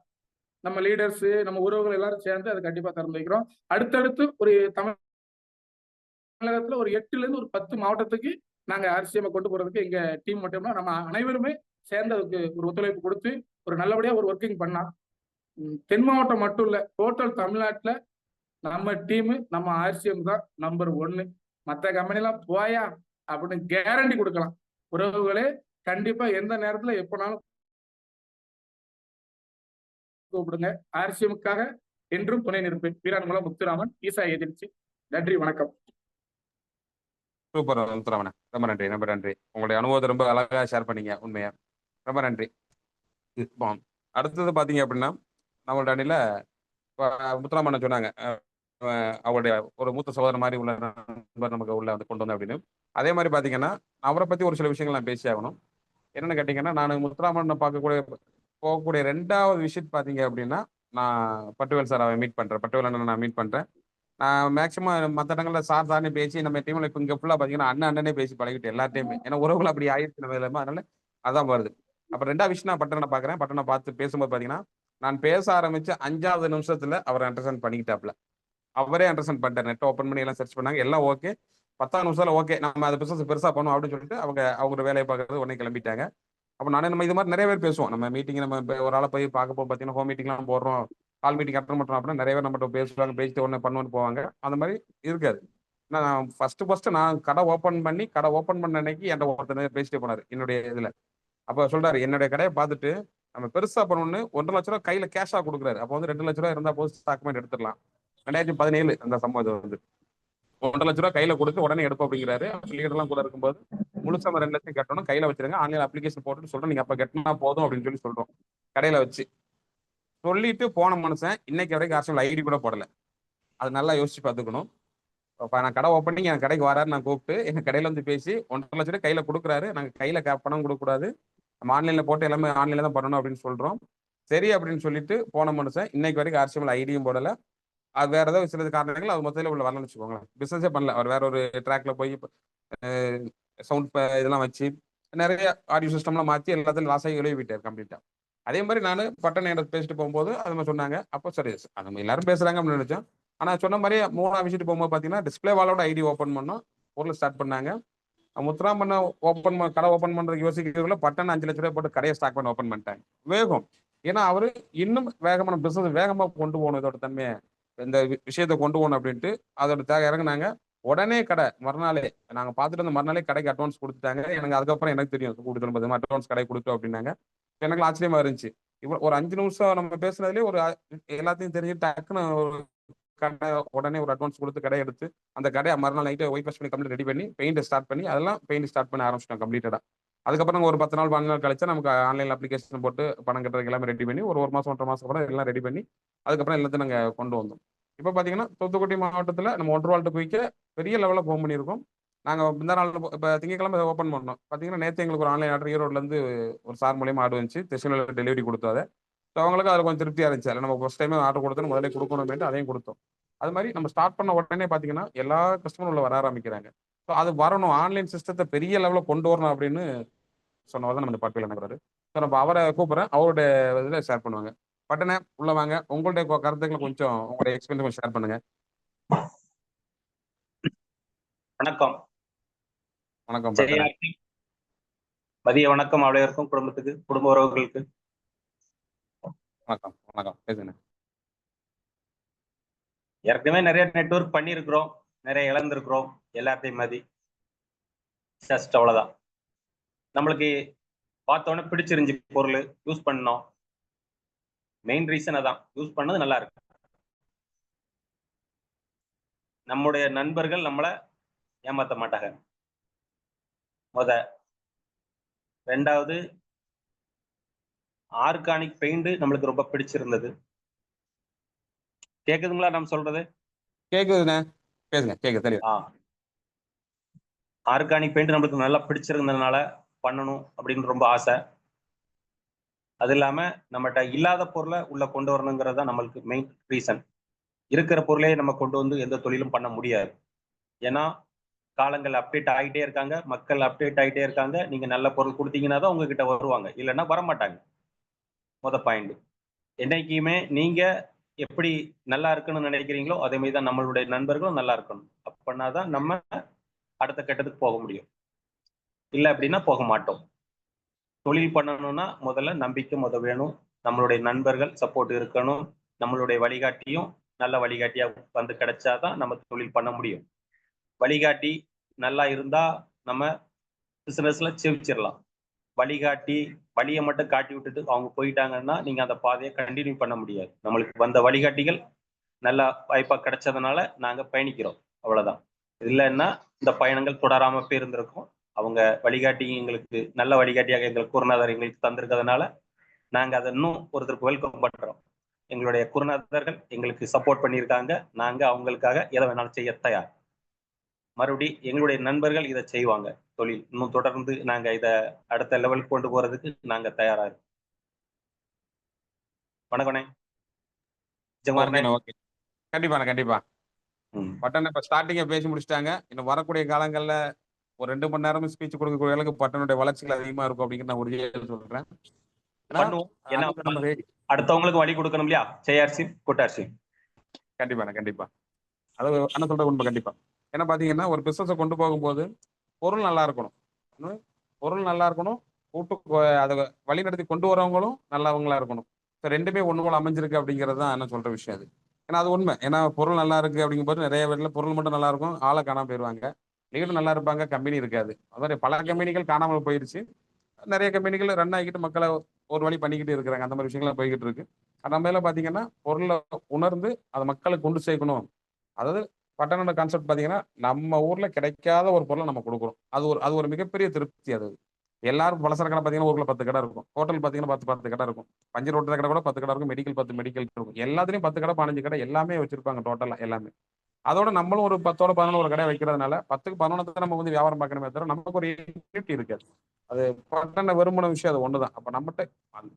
நம்ம லீடர்ஸ், நம்ம உறவுகள் எல்லாரும் சேர்ந்து அதை கண்டிப்பா திறந்து வைக்கிறோம். அடுத்தடுத்து ஒரு தமிழகத்துல ஒரு 8ல இருந்து ஒரு 10 மாவட்டத்துக்கு நாங்க ஆர்சிஎம் கொண்டு போறதுக்கு எங்க டீம் மட்டும்னா நம்ம அனைவருமே சேர்ந்து அதுக்கு ஒரு ஒத்துழைப்பு கொடுத்து ஒரு நல்லபடியா ஒரு ஒர்க்கிங் பண்ணா. தென் மாவட்டம் மட்டும் இல்ல, டோட்டல் தமிழ்நாட்டுல நம்ம டீம், நம்ம ஆர்சிஎம் தான் நம்பர் 1. மற்ற கம்பெனி எல்லாம் போயா அப்படின்னு கேரண்டி கொடுக்கலாம். உறவுகளே கண்டிப்பா எந்த நேரத்துல எப்பனாலும் கூப்பிடுங்க. ஆர்சிஎம்முக்காக என்றும் துணை நிற்பேன். வீரான்குளம் முத்துராமன், ஈசா ஏஜென்சி. நன்றி, வணக்கம். சூப்பர் முத்துராமன், ரொம்ப நன்றி, ரொம்ப நன்றி. உங்களுடைய அனுபவத்தை ரொம்ப அழகா ஷேர் பண்ணீங்க. உண்மையா ரொம்ப நன்றி. அடுத்தது பாத்தீங்க அப்படின்னா, நம்மளோட அணியில முத்துராமன் சொன்னாங்க, அவருடைய ஒரு மூத்த சகோதரர் மாதிரி உள்ள நண்பர் நமக்கு உள்ள வந்து கொண்டு வந்தேன் அப்படின்னு. அதே மாதிரி பாத்தீங்கன்னா, அவரை பத்தி ஒரு சில விஷயங்கள் நான் பேசி ஆகணும். என்னன்னு கேட்டீங்கன்னா, நான் முத்துராமன் போகக்கூடிய 2வது விஷயம் பாத்தீங்க அப்படின்னா, நான் பட்டுவேல் சார் மீட் பண்றேன். பட்டுவேல் நான் மீட் பண்றேன். நான் மேக்சிமம் மற்ற இடங்கள்ல சார்னே பேசி நம்ம டீம்ல இப்போ இங்க ஃபுல்லா பாத்தீங்கன்னா அண்ணனே பேசி பழகிட்டு எல்லாத்தையுமே, ஏன்னா உறவுகள் அப்படி ஆயிடுச்சு நம்ம இல்லாம, அதனால அதான் வருது. அப்ப 2வது விஷயம் நான் பட்டனை பாக்குறேன். பட்டனை பார்த்து பேசும்போது பாத்தீங்கன்னா, நான் பேச ஆரம்பிச்சு 5வது நிமிஷத்துல அவரை அண்டர்ஸ்டாண்ட் பண்ணிக்கிட்டாப்ல. அவரே அண்டர்ஸ்டாண்ட் பண்ணிட்டார். நெட் ஓப்பன் பண்ணி எல்லாம் சர்ச் பண்ணாங்க, எல்லாம் ஓகே. 10வது நிமிஷத்துல ஓகே, நம்ம அதை பிசினஸ் பெருசா பண்ணுவோம் அப்படின்னு சொல்லிட்டு அவங்க வேலையை பார்க்கறது உடனே கிளம்பிட்டாங்க. அப்போ நானே நம்ம இது மாதிரி நிறைய பேர் பேசுவோம். நம்ம மீட்டிங் நம்ம ஒரு ஆளை போய் பார்க்க போய் பார்த்தீங்கன்னா, ஹோம் மீட்டிங்லாம் போடுறோம், கால் மீட்டிங் அட்டன் பண்ணுறோம் அப்படின்னா நிறைய பேர் நம்மகிட்ட பேசுவாங்க, பேசிட்டு ஒன்று பண்ணுவோன்னு போவாங்க. அந்த மாதிரி இருக்காது. நான் ஃபர்ஸ்ட் நான் கடை ஓப்பன் பண்ண அன்னைக்கு என்கிட்ட ஒருத்தர் பேசிட்டே போனார் என்னுடைய இதில். அப்போ சொல்றாரு, என்னுடைய கடையை பார்த்துட்டு நம்ம பெருசா பண்ணணும்னு 1.5 லட்ச ரூபா கையில் கேஷாக கொடுக்குறாரு. அப்போ வந்து 2 லட்ச ரூபா இருந்தால் போஸ்ட் டாக்குமெண்ட் எடுத்துடலாம். 2017 அந்த சம்பவம் வந்து 1.5 லட்ச ரூபா கையில கொடுத்து உடனே எடுப்போம் அப்படிங்கிறாரு. லீடர்லாம் கூட இருக்கும்போது முழுசா 2 லட்சம் கட்டணும், கையில வச்சிருங்க, ஆன்லைன் அப்ளிகேஷன் போட்டுட்டு சொல்றேன், நீங்க அப்ப கட்டினா போதும் அப்படின்னு சொல்லி சொல்றோம் கடையில வச்சு. சொல்லிட்டு போன மனுஷன் இன்னைக்கு வரைக்கும் அரசியல் ஐடி கூட போடல. அது நல்லா யோசிச்சு பார்த்துக்கணும். இப்போ நான் கடை ஓப்பனிங் என் கடைக்கு வராரு, நான் கூப்பிட்டு எங்க கடையில வந்து பேசி 1,50,000 கையில கொடுக்குறாரு. நாங்கள் கையில பணம் கொடுக்கக்கூடாது, நம்ம ஆன்லைன்ல போட்டு எல்லாமே ஆன்லைன்ல தான் பண்ணணும் அப்படின்னு சொல்றோம். சரி அப்படின்னு சொல்லிட்டு போன மனுஷன் இன்னைக்கு வரைக்கும் அரசியல் ஐடியும் போடல. அது வேற ஏதாவது சில காரணங்கள் அது மொத்தத்தில் உள்ள வரலன்னு வச்சுக்கோங்களேன். பிசினஸே பண்ணல. அவர் வேற ஒரு ட்ராக்ல போய் சவுண்ட் இதெல்லாம் வச்சு நிறைய ஆடியோ சிஸ்டம்லாம் மாற்றி எல்லாத்தையும் லாஸ் ஆகி எழுதி விட்டார் கம்ப்ளீட்டா. அதே மாதிரி நான் பட்டன் எனக்கு பேசிட்டு போகும்போது அது மாதிரி சொன்னாங்க. அப்போ சரி அது நம்ம எல்லாரும் பேசுறாங்க அப்படின்னு நினைச்சோம். ஆனால் சொன்ன மாதிரி 3ஆம் விஷயத்துக்கு போகும்போது பார்த்தீங்கன்னா டிஸ்பிளே வாலோட ஐடி ஓப்பன் பண்ணோம், பொருள் ஸ்டார்ட் பண்ணாங்க. முத்துராமன் கடை ஓப்பன் பண்றதுக்கு யோசிக்கிறதுல பட்டன் 5 லட்ச ரூபாய் போட்டு கடையை ஸ்டார்ட் பண்ண ஓப்பன் பண்ணிட்டாங்க. வேகம், ஏன்னா அவரு இன்னும் வேகமான பிசினஸ் வேகமாக கொண்டு போகணும், இதோட தன்மையை இந்த விஷயத்தை கொண்டு போகணும் அப்படின்ட்டு அதோட இறங்குனாங்க. உடனே கடை மறுநாளே நாங்கள் பார்த்துட்டு அந்த மறுநாளே கடைக்கு அட்வான்ஸ் கொடுத்துட்டாங்க. எனக்கு அதுக்கப்புறம் எனக்கு தெரியும் கூட்டிட்டு அட்வான்ஸ் கடை கொடுத்தோம் அப்படின்னாங்க. எனக்கு ஆச்சரியமா இருந்துச்சு. இவ்வளோ ஒரு 5 நிமிஷம் நம்ம பேசுனதுலேயே ஒரு எல்லாத்தையும் தெரிஞ்சு டக்குன்னு ஒரு கடை உடனே ஒரு அட்வான்ஸ் கொடுத்து கடை எடுத்து அந்த கடையை மறுநாள் நைட்டு ஒயிட் வாஷ் பண்ணி கம்ப்ளீட் ரெடி பண்ணி பெயிண்ட் ஸ்டார்ட் பண்ணி அதெல்லாம் பெயிண்ட் ஸ்டார்ட் பண்ண ஆரம்பிச்சிட்டோம் கம்ப்ளீட்டடா. அதுக்கப்புறம் ஒரு 10 நாள் 12 நாள் கழிச்சா நமக்கு ஆன்லைன் அப்ளிகேஷன் போட்டு பணம் கட்டுறதுக்கு எல்லாமே ரெடி பண்ணி ஒரு மாசம் 1.5 மாசம் கூட எல்லாம் ரெடி பண்ணி அதுக்கப்புறம் எல்லாத்தையும் நாங்கள் கொண்டு வந்தோம். இப்போ பார்த்தீங்கன்னா தூத்துக்குடி மாவட்டத்தில் நம்ம 1 ரூபாய்ட்டு குயிக்க பெரிய லெவலில் ஃபோன் பண்ணியிருக்கோம். நாங்கள் இந்த நாள் இப்போ திங்கக்கிழமை ஓப்பன் பண்ணோம். பார்த்தீங்கன்னா நேற்று எங்களுக்கு ஒரு ஆன்லைன் ஆர்டர் ஈரோட்லேருந்து ஒரு சார் மூலியமாக ஆர்டர் வந்துச்சு. திருச்சியில் டெலிவரி கொடுத்தோம். ஸோ அவங்களுக்கு அதில் கொஞ்சம் திருப்தியாக இருந்துச்சு. அதில் நம்ம ஃபர்ஸ்ட் டைமே ஆர்டர் கொடுத்தோம், முதல்ல கொடுக்கணுமேட்டு அதையும் கொடுத்தோம். அது மாதிரி நம்ம ஸ்டார்ட் பண்ண உடனே பார்த்தீங்கன்னா எல்லா கஸ்டமரும் உள்ள வர ஆரம்பிக்கிறாங்க. ஸோ அது வரணும், ஆன்லைன் சிஸ்டத்தை பெரிய லெவலில் கொண்டு வரணும் அப்படின்னு சொன்னதான் நம்ம பார்ட்டியில் நினைக்கிறாரு. ஸோ நம்ம அவரை கூப்பிட்றேன், அவருடைய இதில் ஷேர் பண்ணுவாங்க. பட்டனே உள்ள வாங்க, உங்களுடைய கருத்துக்களை கொஞ்சம் உங்களுடைய எக்ஸ்பீரியன்ஸ் கொஞ்சம் ஷேர் பண்ணுங்க. வணக்கம். வணக்கம். மதிய வணக்கம் அனைவருக்கும், குடும்பத்துக்கு, குடும்ப உறவுகளுக்கு வணக்கம். வணக்கம், பேசுங்க. ஏற்கனவே நிறைய நெட்வொர்க் பண்ணியிருக்கிறோம், நிறைய இழந்திருக்கிறோம், எல்லாத்தையும் மாதிரி ஜஸ்ட் அவ்வளவுதான். நம்மளுக்கு பார்த்தோன்னே பிடிச்சிருந்துச்சு, பொருள் யூஸ் பண்ணோம். மெயின் ரீசன் அதான், யூஸ் பண்ணது நல்லா இருக்கு. நம்முடைய நண்பர்கள் நம்மளை ஏமாத்த மாட்டாங்க. ரெண்டாவது, ஆர்கானிக் பெயிண்ட் நம்மளுக்கு ரொம்ப பிடிச்சிருந்தது. கேக்குதுங்களா நம்ம சொல்றது? கேக்குதுண்ணே, பேசுங்க. கேக்குது, தெரியும். ஆர்கானிக் பெயிண்ட் நம்மளுக்கு நல்லா பிடிச்சிருந்ததுனால பண்ணணும் அப்படின்னு ரொம்ப ஆசை. அது இல்லாம நம்மகிட்ட இல்லாத பொருளை உள்ள கொண்டு வரணுங்கிறது தான் நம்மளுக்கு மெயின் ரீசன். இருக்கிற பொருளே நம்ம கொண்டு வந்து எந்த தொழிலும் பண்ண முடியாது. ஏன்னா காலங்கள் அப்டேட் ஆகிட்டே இருக்காங்க, மக்கள் அப்டேட் ஆகிட்டே இருக்காங்க. நீங்க நல்ல பொருள் கொடுத்தீங்கன்னா தான் உங்ககிட்ட வருவாங்க, இல்லைன்னா வரமாட்டாங்க. பாயிண்ட், என்னைக்குமே நீங்க எப்படி நல்லா இருக்கணும்னு நினைக்கிறீங்களோ அதே மாதிரி தான் நம்மளுடைய நண்பர்களும் நல்லா இருக்கணும். அப்படின்னாதான் நம்ம அடுத்த கட்டத்துக்கு போக முடியும். இல்லை அப்படின்னா போக மாட்டோம். தொழில் பண்ணணும்னா முதல்ல நம்பிக்கை வேணும், நம்மளுடைய நண்பர்கள் சப்போர்ட் இருக்கணும், நம்மளுடைய வழிகாட்டியும் நல்ல வழிகாட்டியா வந்து கிடைச்சாதான் நம்ம தொழில் பண்ண முடியும். வழிகாட்டி நல்லா இருந்தா நம்ம பிசினஸ்ல செவிச்சிடலாம். வழிகாட்டி வழியை மட்டும் காட்டி விட்டுட்டு அவங்க போயிட்டாங்கன்னா நீங்க அந்த பாதையை கண்டினியூ பண்ண முடியாது. நம்மளுக்கு வந்த வழிகாட்டிகள் நல்ல வாய்ப்பா கிடைச்சதுனால நாங்க பயணிக்கிறோம், அவ்வளவுதான். இல்லைன்னா இந்த பயணங்கள் தொடராம போயிருந்திருக்கும். அவங்க வழிகாட்டி எங்களுக்கு நல்ல வழிகாட்டியாக எங்களுக்கு குருநாதர் எங்களுக்கு தந்திருக்கிறதுனால நாங்க அதை இன்னும் ஒருத்தருக்கு வெல்கம் பண்றோம். எங்களுடைய குருநாதர்கள் எங்களுக்கு சப்போர்ட் பண்ணியிருக்காங்க, நாங்க அவங்களுக்காக எதை வேணாலும் செய்ய தயார். மறுபடி எங்களுடைய நண்பர்கள் இதை செய்வாங்க. தொழில் இன்னும் தொடர்ந்து நாங்க இதை அடுத்த லெவலுக்கு கொண்டு போறதுக்கு நாங்க தயாரா இருக்கோம். வணக்கண்ணே. கண்டிப்பா. பட்டன் இப்ப ஸ்டார்டிங்க பேசி முடிச்சிட்டாங்க. இன்னும் வரக்கூடிய காலங்கள்ல ஒரு 2 மணி நேரமும் ஸ்பீச் கொடுக்கக்கூடிய அளவுக்கு பட்டனுடைய வளர்ச்சிகள் அதிகமா இருக்கும் அப்படிங்கிற நான் உறுதியா சொல்றேன். அடுத்தவங்களுக்கு வழி கொடுக்கணும் இல்லையா? செய்யார்சி கூட்டார்சி. கண்டிப்பா. அது அண்ணன் சொல்ற உண்மை. கண்டிப்பா. ஏன்னா பாத்தீங்கன்னா ஒரு பிசினஸை கொண்டு போகும்போது பொருள் நல்லா இருக்கணும், அதை வழி நடத்தி கொண்டு வரவங்களும் நல்லவங்களா இருக்கணும். ரெண்டுமே ஒண்ணு போல அமைஞ்சிருக்கு அப்படிங்கிறது தான் என்ன சொல்ற விஷயம் அது. ஏன்னா அது உண்மை. ஏன்னா பொருள் நல்லா இருக்கு அப்படிங்கும்போது நிறைய பேர்ல பொருள் மட்டும் நல்லா இருக்கும், ஆளை காணாம போயிடுவாங்க. லீடர் நல்லா இருப்பாங்க, கம்பெனி இருக்காது. அது மாதிரி பல கம்பெனிகள் காணாமல் போயிடுச்சு. நிறைய கம்பெனிகள் ரன் ஆகிட்டு மக்களை ஒரு வழி பண்ணிக்கிட்டு இருக்கிறாங்க. அந்த மாதிரி விஷயங்கள்லாம் போய்கிட்டு இருக்கு. நம்ம பாத்தீங்கன்னா பொருளை உணர்ந்து அதை மக்களுக்கு கொண்டு சேர்க்கணும். அதாவது பட்டனோட கான்செப்ட் பாத்தீங்கன்னா நம்ம ஊர்ல கிடைக்காத ஒரு பொருளை நம்ம கொடுக்குறோம். அது ஒரு மிகப்பெரிய திருப்தி. அது எல்லாரும் பலசர கடை பார்த்தீங்கன்னா ஊருக்குள்ள 10 கடை இருக்கும். ஹோட்டல் பார்த்தீங்கன்னா 10 கடை இருக்கும். பஞ்சர் ஓட்டுற கடை கூட 10 கடை இருக்கும். மெடிக்கல் 10 மெடிக்கல் இருக்கும். எல்லாத்துலயும் 10 கடை 15 கடை எல்லாமே வச்சிருப்பாங்க டோட்டலா எல்லாமே. அதோட நம்மளும் ஒரு 10ஓட 11 கடை வைக்கிறதுனால 10க்கு 11 நம்ம வந்து வியாபாரம் பார்க்கணுமே தவிர நமக்கு ஒரு ஈக்விட்டி இருக்காது. அது பட்டன வெறுமன விஷயம் அது ஒண்ணுதான். அப்ப நம்மகிட்ட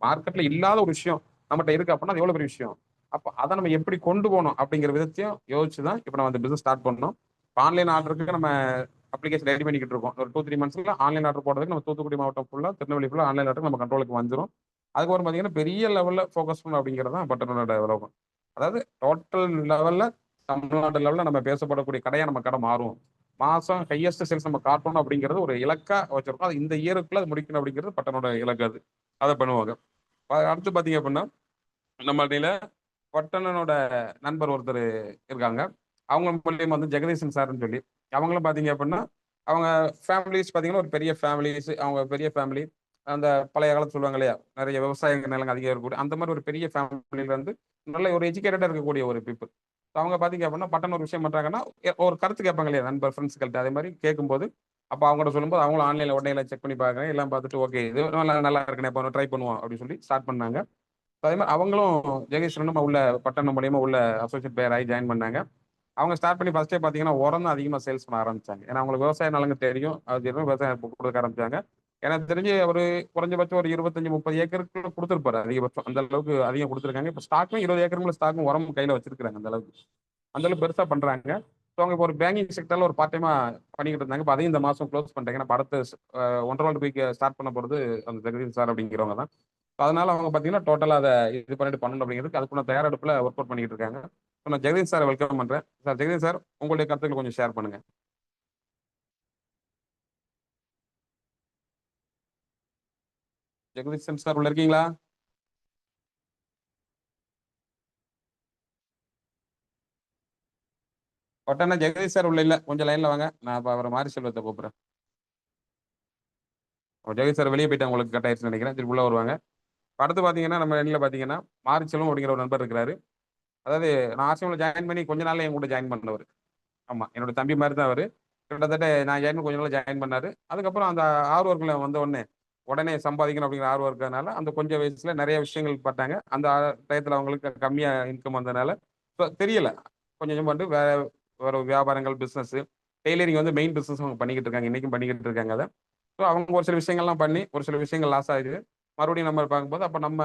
மார்க்கெட்ல இல்லாத ஒரு விஷயம் நம்மகிட்ட இருக்கு அப்படின்னா அது எவ்வளவு பெரிய விஷயம். அப்ப அதை நம்ம எப்படி கொண்டு போகணும் அப்படிங்கிற விதத்தையும் யோசிச்சுதான் இப்ப நம்ம அந்த பிசினஸ் ஸ்டார்ட் பண்ணோம். ஆன்லைன் ஆர்டருக்கு நம்ம அப்ளிகேஷன் ரெடி பண்ணிக்கிட்டு இருக்கோம். ஒரு 2-3 மந்த்ஸ்ல ஆன்லைன் ஆர்டர் போடுறதுக்கு நம்ம தூத்துக்குடி மாவட்டம் ஃபுல்லா திருநெல்வேலி ஃபுல்லா ஆன்லைன் ஆர்டர் நம்ம கண்ட்ரோலுக்கு வந்துடும். அதுக்கப்புறம் பார்த்தீங்கன்னா பெரிய லெவல்ல ஃபோக்கஸ் பண்ணணும் அப்படிங்கிறது தான் பட்டனோட டெவலப்மெண்ட். அதாவது டோட்டல் லெவல்ல தமிழ்நாடு லெவல்ல நம்ம பேசப்படக்கூடிய கடையா நம்ம கடை மாறும். மாசம் ஹையஸ்ட் சேல்ஸ் நம்ம காட்டணும் அப்படிங்கிறது ஒரு இலக்கா வச்சிருக்கோம். அது இந்த இயருக்குள்ள அது முடிக்கணும் அப்படிங்கிறது பட்டனோட இலக்கு. அது அதை பண்ணுவாங்க. அடுத்து பார்த்தீங்க அப்படின்னா நம்மள்டையில பட்டனனோட நண்பர் ஒருத்தர் இருக்காங்க. அவங்க மூலியமா வந்து ஜெகதீசன் சார்ன்னு சொல்லி அவங்களும் பார்த்தீங்க அப்படின்னா அவங்க ஃபேமிலிஸ் பார்த்தீங்கன்னா ஒரு பெரிய ஃபேமிலிஸ், அவங்க பெரிய ஃபேமிலி. அந்த பழைய காலத்து சொல்லுவாங்க இல்லையா, நிறைய விவசாய நிலங்கள் அதிகம் இருக்கக்கூடிய அந்த மாதிரி ஒரு பெரிய ஃபேமிலியில இருந்து நல்ல ஒரு எஜுகேட்டடா இருக்கக்கூடிய ஒரு பீப்புள். அவங்க பார்த்தீங்க அப்படின்னா பட்டன் ஒரு விஷயம் பண்றாங்கன்னா ஒரு கருத்து கேட்பாங்க இல்லையா நண்பர் ஃப்ரெண்ட்ஸ்கள்ட்ட, அதே மாதிரி கேட்கும்போது அப்போ அவங்கள்ட்ட சொல்லும்போது அவங்களும் ஆன்லைன்ல உடனே எல்லாம் செக் பண்ணி பார்க்குறேன், எல்லாம் பார்த்துட்டு ஓகே இது நல்லா நல்லா இருக்குன்னு இப்போ ட்ரை பண்ணுவோம் அப்படின்னு சொல்லி ஸ்டார்ட் பண்ணாங்க. அதே மாதிரி அவங்களும் ஜெகதீஸ்வரனும் உள்ள பட்டணம் மூலியமா உள்ள அசோசியேட் பேர் ஆகி ஜாயின் பண்ணாங்க. அவங்க ஸ்டார்ட் பண்ணி ஃபர்ஸ்டே பார்த்தீங்கன்னா உரம் தான் அதிகமாக சேல்ஸ் பண்ண ஆரம்பிச்சாங்க. ஏன்னா அவங்களுக்கு விவசாய நிலங்க தெரியும், அது தெரியும், விவசாயம் கொடுக்க ஆரம்பிச்சாங்க. எனக்கு தெரிஞ்சு ஒரு குறைஞ்சபட்சம் ஒரு 25-30 ஏக்கருக்கு கொடுத்துருப்பாரு அதிகபட்சம். அந்த அளவுக்கு அதிகம் கொடுத்துருக்காங்க. இப்போ ஸ்டாக்கும் 20 ஏக்கருக்குள்ள ஸ்டாக்கும் உரம் கையில வச்சிருக்காங்க. அந்த அளவுக்கு பெருசா பண்றாங்க. ஸோ அவங்க இப்போ ஒரு பேங்கிங் செக்டர்ல ஒரு பார்ட் டைமா பண்ணிக்கிட்டு இருந்தாங்க. இப்போ அதையும் இந்த மாசம் க்ளோஸ் பண்ணிட்டாங்க. ஏன்னா அடுத்த 1.5 வீக் ஸ்டார்ட் பண்ண போறது அந்த ஜெகதீஷ் சார் அப்படிங்கிறவங்க தான். அதனால அவங்க பார்த்தீங்கன்னா டோட்டலா அதை இது பண்ணிட்டு பண்ணணும் அப்படிங்கிறதுக்கு அதுக்குள்ள தயாரெடுப்புல ஒர்க் அவுட் பண்ணிட்டு இருக்காங்க. நான் ஜெகதீஷ் சார் வெல்கம் பண்றேன். சார் ஜெகதீஷ் சார் உங்களுடைய கருத்துக்களை கொஞ்சம் ஷேர் பண்ணுங்க. ஜெகதீஷன் சார் உள்ள இருக்கீங்களா? ஒட்டனா ஜெகதீஷ் சார் உள்ள இல்ல, கொஞ்சம் லைன்ல வாங்க. நான் இப்போ அவரை மாரி செல்வத்தை கூப்பிடுறேன். ஜெகதீஷ் சார் வெளியே போயிட்டு உங்களுக்கு கட் ஆயிடுச்சுன்னு நினைக்கிறேன். திருப்பி உள்ள வருவாங்க. அடுத்து பாத்தீங்கன்னா நம்ம எண்ணில பாத்தீங்கன்னா மாரிச்செல்வம் அப்படிங்கிற ஒரு நண்பர் இருக்கிறாரு. அதாவது நான் ஆர்சிஎம்ல ஜாயின் பண்ணி கொஞ்ச நாள்ல என் கூட ஜாயின் பண்ணவர். ஆமா, என்னோட தம்பி மாதிரி தான் அவரு. கிட்டத்தட்ட நான் ஜாயின் கொஞ்ச நாள் ஜாயின் பண்ணாரு. அதுக்கப்புறம் அந்த ஆர்வர்களை வந்த உடனே சம்பாதிக்கணும் அப்படிங்கிற ஆர்வம் இருக்கிறதுனால அந்த கொஞ்சம் வயசுல நிறைய விஷயங்கள் பட்டாங்க. அந்த டயத்துல அவங்களுக்கு கம்மியா இன்கம் வந்ததுனால தெரியல, கொஞ்சம் கொஞ்சம் பண்ணிட்டு வேற வேற வியாபாரங்கள் பிசினஸ் டெய்லரிங் வந்து மெயின் பிசினஸ் அவங்க பண்ணிக்கிட்டு இருக்காங்க. இன்னைக்கும் பண்ணிக்கிட்டு இருக்காங்க அதை. ஸோ அவங்க ஒரு சில விஷயங்கள்லாம் பண்ணி ஒரு சில விஷயங்கள் லாஸ் ஆகுது. மறுபடியும் நம்ம பார்க்கும்போது அப்போ நம்ம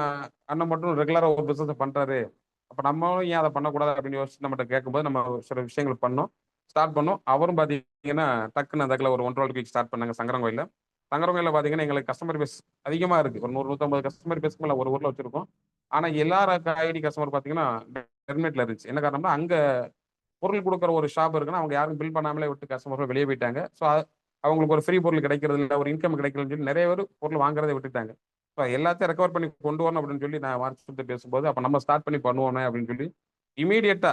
அண்ணன் மட்டும் ரெகுலராக ஒரு பிசினஸ் பண்றாரு, அப்போ நம்மளும் ஏன் அதை பண்ணக்கூடாது அப்படின்னு யோசிச்சு நம்மகிட்ட கேட்கும்போது நம்ம ஒரு சில விஷயங்கள் பண்ணோம், ஸ்டார்ட் பண்ணோம். அவரும் பார்த்தீங்கன்னா டக்குன்னு அந்த ஒரு 1.5 வீக் ஸ்டார்ட் பண்ணாங்க சங்கரங்கோயில. சங்கரங்கோயில பார்த்தீங்கன்னா எங்களுக்கு கஸ்டமர் பேஸ் அதிகமாக இருக்கு. ஒரு 100-150 கஸ்டமர் பேஸ்க்கு மேலே ஒரு ஊரில் வச்சிருக்கோம். ஆனால் எல்லாரும் ஐடி கஸ்டமர் பார்த்தீங்கன்னா டெர்மினேட்ல இருந்துச்சு. என்ன காரணம்னா அங்க பொருள் கொடுக்குற ஒரு ஷாப் இருக்குன்னா அவங்க யாரும் பில் பண்ணாமலே விட்டு கஸ்டமர்கள் வெளியே போயிட்டாங்க. ஸோ அவங்களுக்கு ஒரு ஃப்ரீ பொருள் கிடைக்கிறது இல்லை, ஒரு இன்கம் கிடைக்கலன்னு சொல்லி நிறைய பேர் பொருள் வாங்குறதை விட்டுட்டாங்க. ஸோ எல்லாத்தையும் ரெக்கவர் பண்ணி கொண்டு வரணும் அப்படின்னு சொல்லி நான் வாட்ஸ்அப் பேசும்போது அப்போ நம்ம ஸ்டார்ட் பண்ணி பண்ணுவோமே அப்படின்னு சொல்லி இமீடியட்டா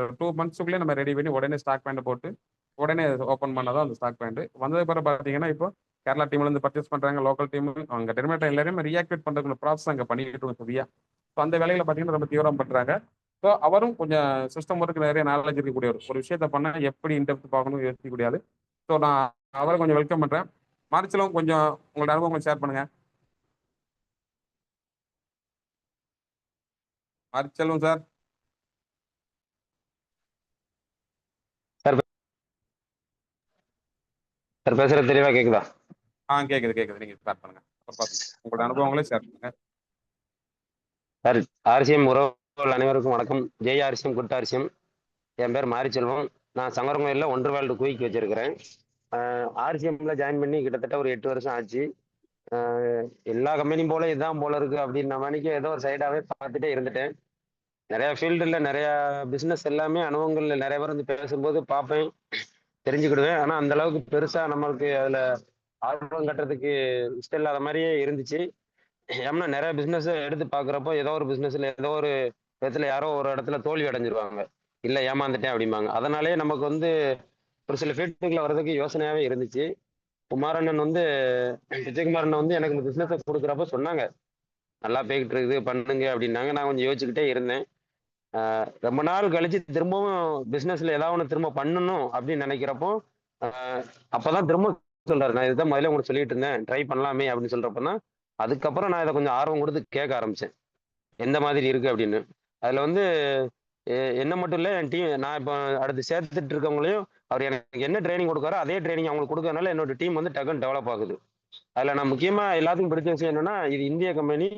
2 மந்த்ஸுக்குள்ளே நம்ம ரெடி பண்ணி உடனே ஸ்டாக் பாயிண்ட் போட்டு உடனே ஓப்பன் பண்ணதான் அந்த ஸ்டாக் பாயிண்ட் வந்தது. பிறகு பார்த்தீங்கன்னா இப்போ கேரளா டீம்ல இருந்து பர்ச்சேஸ் பண்றாங்க, லோக்கல் டீம் அங்கே டெர்மேட்டா எல்லாருமே ரீஆக்டிவேட் பண்றதுக்கு ப்ராசஸ் அங்கே பண்ணிட்டு இருக்கோம் சரியா. ஸோ அந்த வேலையில பார்த்தீங்கன்னா ரொம்ப தீவிரம் பண்றாங்க. ஸோ அவரும் கொஞ்சம் சிஸ்டம் ஒர்க்கு நிறைய நாலேஜ் இருக்கக்கூடியவர். ஒரு விஷயத்த பண்ணா எப்படி இன்டெப்த் பார்க்கணும் யோசிக்கக்கூடியது. ஸோ நான் அவரை கொஞ்சம் வெல்கம் பண்றேன். மாரிச்செல்வம் கொஞ்சம் உங்களோட அனுபவம் கொஞ்சம் ஷேர் பண்ணுங்க. மாரிச்செல்வம் சார். சார் சார் பேசுறது தெளிவா கேக்குதா? கேக்குது. நீங்க ஸ்டார்ட் பண்ணுங்க. உங்களோட அனுபவங்களே ஷேர் பண்ணுங்க. சார், ஆர்சிஎம் உறவுகள் அனைவருக்கும் வணக்கம். ஜெய் ஆர்சிஎம் குட் ஆர்சிஎம். என் பேர் மாரிச்செல்வம். நான் சங்கரங்கோயிலில் 1 வேல்டு குயிக் வச்சிருக்கிறேன். ஆர்சிஎம்ல ஜாயின் பண்ணி கிட்டத்தட்ட ஒரு 8 வருஷம் ஆச்சு. எல்லா கம்பெனியும் போல இதுதான் போல இருக்கு அப்படின்ற மணிக்கு ஏதோ ஒரு சைடாவே பார்த்துட்டே இருந்துட்டேன். நிறைய ஃபீல்டில் நிறைய பிஸ்னஸ் எல்லாமே அனுபவங்கள் நிறைய பேர் வந்து பேசும்போது பார்ப்பேன், தெரிஞ்சுக்கிடுவேன். ஆனால் அந்த அளவுக்கு பெருசா நம்மளுக்கு அதுல ஆர்வம் கட்டுறதுக்கு இஷ்டம் இல்லாத மாதிரியே இருந்துச்சு. ஏன்னா நிறைய பிசினஸ் எடுத்து பாக்குறப்போ ஏதோ ஒரு பிசினஸ்ல ஏதோ ஒரு விதத்துல யாரோ ஒரு இடத்துல தோல்வி அடைஞ்சிருவாங்க, இல்ல ஏமாந்துட்டேன் அப்படிம்பாங்க. அதனாலேயே நமக்கு வந்து ஒரு சில ஃபீல்டுக்குள்ள வர்றதுக்கு யோசனையாவே இருந்துச்சு. குமாரண்ணன் வந்து விஜயகுமாரண்ணன் வந்து எனக்கு இந்த பிசினஸ் கொடுக்குறப்ப சொன்னாங்க, நல்லா போய்கிட்டு இருக்குது பண்ணுங்க அப்படின்னாங்க. நான் கொஞ்சம் யோசிச்சுக்கிட்டே இருந்தேன். ரொம்ப நாள் கழிச்சு திரும்பவும் பிசினஸ்ல ஏதாவது ஒன்று திரும்ப பண்ணணும் அப்படின்னு நினைக்கிறப்போ அப்பதான் திரும்ப சொல்றாரு, நான் இதுதான் முதல்ல உங்களுக்கு சொல்லிட்டு இருந்தேன், ட்ரை பண்ணலாமே அப்படின்னு சொல்றப்ப தான் அதுக்கப்புறம் நான் இதை கொஞ்சம் ஆர்வம் கொடுத்து கேட்க ஆரம்பிச்சேன், எந்த மாதிரி இருக்கு அப்படின்னு. அதுல வந்து என்ன மட்டும் இல்லை, என் டீம் நான் இப்போ அடுத்து சேர்த்துட்டு இருக்கவங்களையும் அவர் எனக்கு என்ன ட்ரைனிங் கொடுக்காரோ அதே ட்ரைனிங் அவங்களுக்கு கொடுக்கறதுனால என்னோட டீம் வந்து டக்குன்னு டெவலப் ஆகுது. அதுல நான் முக்கியமா எல்லாத்துக்கும் பிடிச்ச விஷயம் என்னன்னா, இது இந்திய கம்பெனி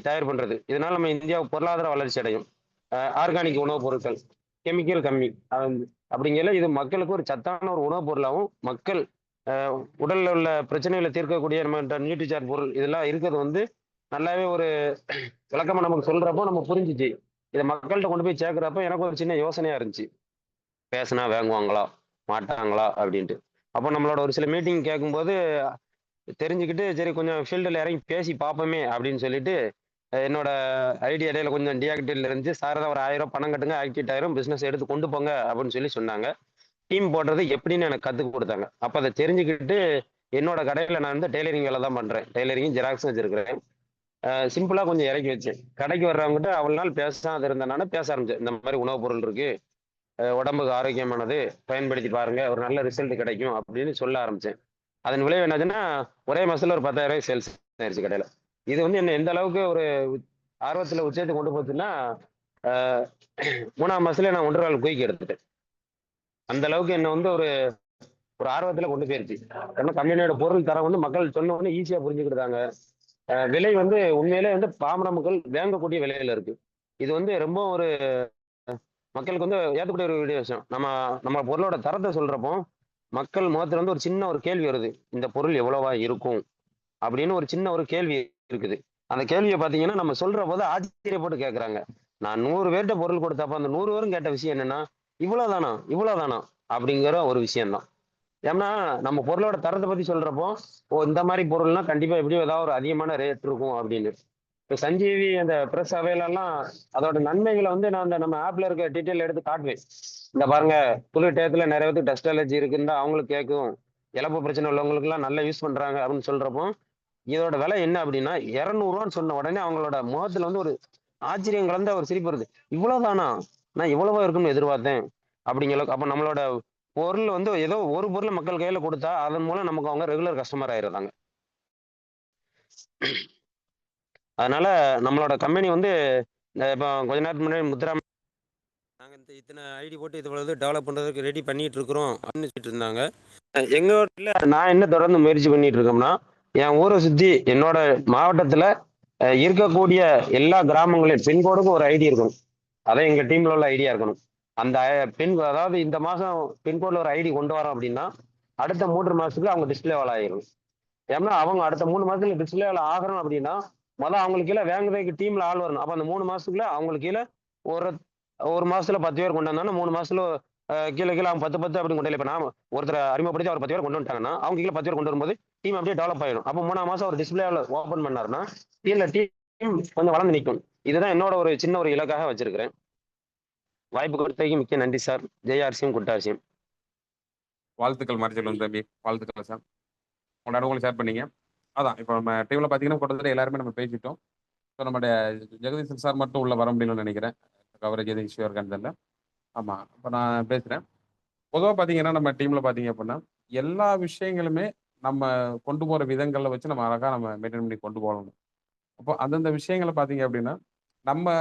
தயார் பண்றது. இதனால நம்ம இந்தியா பொருளாதார வளர்ச்சி அடையும். ஆர்கானிக் உணவுப் பொருட்கள், கெமிக்கல் கம்மி. அப்படிங்கல இது மக்களுக்கு ஒரு சத்தான ஒரு உணவுப் பொருளாகவும், மக்கள் உடல்ல உள்ள பிரச்சனைகளை தீர்க்கக்கூடிய நம்ம நியூட்ரிசார்ஜ் பொருள் இதெல்லாம் இருக்கிறது வந்து நல்லாவே ஒரு விளக்கமா நமக்கு சொல்றப்போ நம்ம புரிஞ்சிச்சு. இதை மக்கள்கிட்ட கொண்டு போய் சேர்க்கிறப்ப எனக்கு ஒரு சின்ன யோசனையா இருந்துச்சு, பேசினா வாங்குவாங்களா மாட்டாங்களா அப்படின்ட்டு. அப்போ நம்மளோட ஒரு சில மீட்டிங் கேட்கும்போது தெரிஞ்சுக்கிட்டு, சரி கொஞ்சம் ஃபீல்டில் இறங்கி பேசி பார்ப்போமே அப்படின்னு சொல்லிட்டு என்னோட ஐடி இடையில கொஞ்சம் டீஆக்டிவேட்ல இருந்துச்சு. சார் தான் ஒரு 1000 பணம் கட்டுங்க, ஆக்டிவேட் ஆயிரும், பிசினஸ் எடுத்து கொண்டு போங்க அப்படின்னு சொல்லி சொன்னாங்க. டீம் போடுறது எப்படின்னு எனக்கு கற்றுக் கொடுத்தாங்க. அப்போ அதை தெரிஞ்சுக்கிட்டு என்னோட கடையில் நான் வந்து டெய்லரிங் வேலை தான் பண்ணுறேன், டெய்லரிங் ஜெராக்ஸும் வச்சிருக்கிறேன். சிம்பிளாக கொஞ்சம் இறக்கி வச்சேன். கடைக்கு வர்றவங்ககிட்ட அவ்வளோ நாள் பேசாத இருந்தேனால பேச ஆரம்பிச்சேன். இந்த மாதிரி உணவுப் பொருள் இருக்கு, உடம்புக்கு ஆரோக்கியமானது, பயன்படுத்தி பாருங்க, ஒரு நல்ல ரிசல்ட் கிடைக்கும் அப்படின்னு சொல்ல ஆரம்பிச்சேன். அதன் விளைவு என்னதுன்னா, ஒரே மாசத்துல ஒரு 10,000 சேல்ஸ் ஆயிருச்சு கடையில. இது வந்து என்ன எந்த அளவுக்கு ஒரு ஆர்வத்துல உச்சத்தை கொண்டு போச்சுன்னா, 3ஆம் மாசத்துல நான் 1.5 குயிக் எடுத்துட்டேன். அந்த அளவுக்கு என்ன வந்து ஒரு ஒரு ஆர்வத்துல கொண்டு போயிருச்சு. ஏன்னா கம்பெனியோட பொருள் தரம் வந்து மக்கள் சொன்ன உடனே ஈஸியா புரிஞ்சுக்கிட்டாங்க. விலை வந்து உண்மையிலே வந்து பாமர மக்கள் வாங்கக்கூடிய விலையில இருக்கு. இது வந்து ரொம்ப ஒரு மக்களுக்கு வந்து ஏற்றக்கூடிய ஒரு விஷயம். நம்ம பொருளோட தரத்தை சொல்றப்போ மக்கள் முகத்துல வந்து ஒரு சின்ன ஒரு கேள்வி வருது, இந்த பொருள் எவ்வளவா இருக்கும் அப்படின்னு ஒரு சின்ன ஒரு கேள்வி இருக்குது. அந்த கேள்வியை பார்த்தீங்கன்னா நம்ம சொல்ற போது ஆச்சரியப்பட்டு கேட்கறாங்க. நான் 100 பேர்கிட்ட பொருள் கொடுத்தப்ப அந்த 100 பேரும் கேட்ட விஷயம் என்னன்னா, இவ்வளவுதானா இவ்வளவுதானா அப்படிங்கிற ஒரு விஷயம்தான். ஏன்னா நம்ம பொருளோட தரத்தை பத்தி சொல்றப்போ, ஓ இந்த மாதிரி பொருள்னா கண்டிப்பா எப்படியும் ஏதாவது ஒரு அதிகமான ரேட் இருக்கும் அப்படின்னு. இப்போ சஞ்சீவி அந்த பிரஸ் அவையிலெல்லாம் அதோட நன்மைகளை வந்து நான் அந்த நம்ம ஆப்ல இருக்க டீட்டெயில் எடுத்து காட்டுவேன். இந்த பாருங்க, குளிர் டயத்துல நிறைய பேருக்கு டஸ்ட் அலர்ஜி இருக்குன்னு அவங்களுக்கு கேட்கும், இழப்பு பிரச்சனை உள்ளவங்களுக்கு எல்லாம் நல்லா யூஸ் பண்றாங்க அப்படின்னு சொல்றப்போ, இதோட விலை என்ன அப்படின்னா 200 சொன்ன உடனே அவங்களோட முகத்துல வந்து ஒரு ஆச்சரியம் கலந்த ஒரு சிரிப்பு வருது. இவ்வளவுதானா, நான் இவ்வளவா இருக்குன்னு எதிர்பார்த்தேன் அப்படிங்கிற. அப்ப நம்மளோட பொருள் வந்து ஏதோ ஒரு பொருள் மக்கள் கையில கொடுத்தா அதன் மூலம் நமக்கு அவங்க ரெகுலர் கஸ்டமர் ஆயிடுறாங்க. அதனால நம்மளோட கம்பெனி வந்து இப்போ கொஞ்ச நேரத்துக்கு முன்னாடி முத்துரா நாங்கள் இந்த இத்தனை ஐடி போட்டு இவ்வளவு டெவலப் பண்ணுறதுக்கு ரெடி பண்ணிட்டு இருக்கிறோம் அப்படின்னு சொல்லிட்டு இருந்தாங்க. எங்கள் ஊரில் நான் என்ன தொடர்ந்து முயற்சி பண்ணிட்டு இருக்கோம்னா, என் ஊரை சுற்றி என்னோட மாவட்டத்தில் இருக்கக்கூடிய எல்லா கிராமங்களையும் பின்கோடுக்கும் ஒரு ஐடி இருக்கணும். அதான் எங்கள் டீமில் உள்ள ஐடியா இருக்கணும். அந்த அதாவது இந்த மாதம் பின்கோடில் ஒரு ஐடி கொண்டு வரோம் அப்படின்னா அடுத்த 3 மாதத்துக்கு அவங்க டிஸ்பிளே வேலை ஆயிரும். ஏன்னா அவங்க அடுத்த 3 மாதத்துல டிஸ்பிளே வேலை ஆகணும் அப்படின்னா அவங்களுக்கு கீழே வேங்குறதுக்கு டீம்ல ஆள் வரணும். அப்போ அந்த 3 மாசத்துக்குள்ள அவங்களுக்கு கீழே ஒரு ஒரு மாசத்துல 10 பேர் கொண்டு வந்தாங்கன்னா 3 மாசத்துல கீழே அவங்க 10 அப்படி கொண்டு இப்போ நான் ஒருத்தர் அறிமுகப்படுத்தி அவர் 10 பேர் கொண்டு வந்துட்டாங்கன்னா அவங்க கீழே 10 பேர் கொண்டு வரும்போது டீம் அப்படியே டெவலப் ஆயிடும். அப்போ 3ஆம் மாசம் ஒரு டிஸ்பிளே ஓப்பன் பண்ணாருன்னா கீழே டீம் கொஞ்சம் வளர்ந்து நிற்கும். இதுதான் என்னோட ஒரு சின்ன ஒரு இலக்காக வச்சிருக்கிறேன். வாய்ப்பு கொடுத்ததுக்கு மிக்க நன்றி சார். ஜெயாரிசியம் குட்டாரிசியம். வாழ்த்துக்கள் மாரிச்செல்வன் தம்பி, வாழ்த்துக்கள் சார். உங்களோட அனுபவங்களை ஷேர் பண்ணீங்க. அதான் இப்போ நம்ம டீம்ல பார்த்தீங்கன்னா கிட்டத்தட்ட எல்லாருமே நம்ம பேசிட்டோம். ஸோ நம்மளுடைய ஜெகதீசன் சார் மட்டும் உள்ள வர முடியும்னு நினைக்கிறேன். கவரேஜ் எதுவும் இஷ்யூ இருக்கான்னு தெரியல. ஆமாம், இப்போ நான் பேசுகிறேன். பொதுவாக பார்த்தீங்கன்னா நம்ம டீமில் பார்த்தீங்க அப்படின்னா எல்லா விஷயங்களுமே நம்ம கொண்டு போகிற விதங்களை வச்சு நம்ம அழகாக நம்ம மெயின்டைன் பண்ணி கொண்டு போகணும். அப்போ அந்தந்த விஷயங்களை பார்த்தீங்க அப்படின்னா நம்ம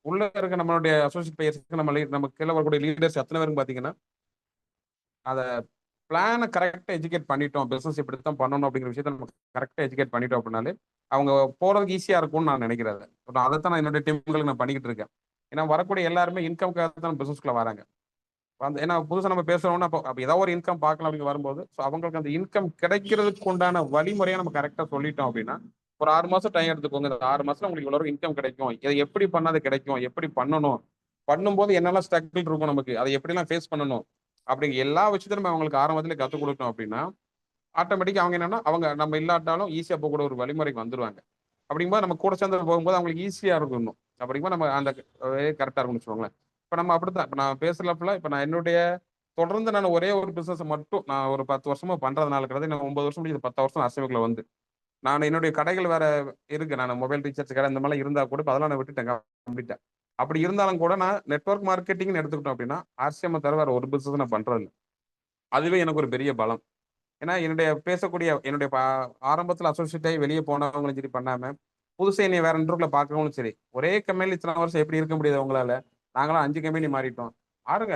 உள்ள இருக்க நம்மளுடைய அசோசியேட் பிளேயர்ஸ்க்கு நம்ம கீழே வரக்கூடிய லீடர்ஸ் அத்தனை பேரும் பார்த்தீங்கன்னா அதை பிளானை கரெக்டாக எஜுகேட் பண்ணிட்டோம், பிஸ்னஸ் இப்படி தான் பண்ணணும் அப்படிங்கிற விஷயத்த நம்ம கரெக்டாக எஜுகேட் பண்ணிட்டோம் அப்படின்னாலே அவங்க போகிறதுக்கு ஈஸியாக இருக்கும்னு நான் நினைக்கிறேன். அதை தான் நான் என்னுடைய டீம்களுக்கு நான் பண்ணிக்கிட்டு இருக்கேன். ஏன்னா வரக்கூடிய எல்லாருமே இன்கம்காக தான் பிஸ்னஸ்க்குள்ள வராங்க. ஏன்னா புதுசாக நம்ம பேசுறோம்னா அப்போ ஏதாவது ஒரு இன்கம் பார்க்கலாம் அப்படின்னு வரும்போது ஸோ அவங்களுக்கு அந்த இன்கம் கிடைக்கிறதுக்கு உண்டான வழிமுறையை நம்ம கரெக்டாக சொல்லிட்டோம் அப்படின்னா ஒரு 6 மாதம் டைம் எடுத்துக்கோங்க. இந்த 6 மாதம் உங்களுக்கு இவ்வளோ இன்கம் கிடைக்கும், இதை எப்படி பண்ணாது கிடைக்கும், எப்படி பண்ணணும், பண்ணும்போது என்னெல்லாம் ஸ்ட்ரகிள் இருக்கும், நமக்கு அதை எப்படிலாம் ஃபேஸ் பண்ணணும் அப்படிங்கிற எல்லா விஷயத்தையும் நம்ம அவங்களுக்கு ஆரம்பத்தில் கற்றுக் கொடுத்தோம் அப்படின்னா ஆட்டோமேட்டிக்காக அவங்க என்னன்னா அவங்க நம்ம இல்லாட்டாலும் ஈஸியாக போகக்கூடிய ஒரு வழிமுறைக்கு வந்துடுவாங்க. அப்படிங்கும்போது நம்ம கூட சேர்ந்து போகும்போது அவங்களுக்கு ஈஸியாக இருக்கணும். அப்படிங்கும்போது நம்ம அந்த கரெக்டாக இருக்கும்னு வச்சுக்கோங்களேன். இப்போ நம்ம அப்படித்தான் இப்போ நான் பேசுறப்பல இப்போ நான் என்னுடைய தொடர்ந்து நான் ஒரே ஒரு பிஸ்னஸ் மட்டும் நான் ஒரு 10 வருஷமா பண்றதுனால கிடையாது. நான் 9 வருஷம் முடிஞ்சது, 10 வருஷம் அரசியலுக்குள்ள வந்து நான் என்னுடைய கடைகள் வேற இருக்கு. நான் மொபைல் ரீசார்ஜ் கடை இந்த மாதிரிலாம் இருந்தா கூட அதெல்லாம் நான் விட்டுட்டேன் கம்ப்ளீட்டா. அப்படி இருந்தாலும் கூட நான் நெட்வொர்க் மார்க்கெட்டிங்னு எடுத்துக்கிட்டோம் அப்படின்னா ஆர்சிஎம் தவிர வேற ஒரு பிசினஸ் நான் பண்றது இல்லை. அதுவே எனக்கு ஒரு பெரிய பலம். ஏன்னா என்னுடைய ஆரம்பத்தில் அசோசியேட் ஆகி வெளியே போனவங்களும் சரி பண்ணாம புதுசை என்னை வேற இன்டர்வியூல பார்க்கறவங்களும் சரி, ஒரே கம்பெனில இத்தனை வருஷம் எப்படி இருக்க முடியாது உங்களால? நாங்களாம் 5 கம்பெனி மாறிட்டோம். பாருங்க,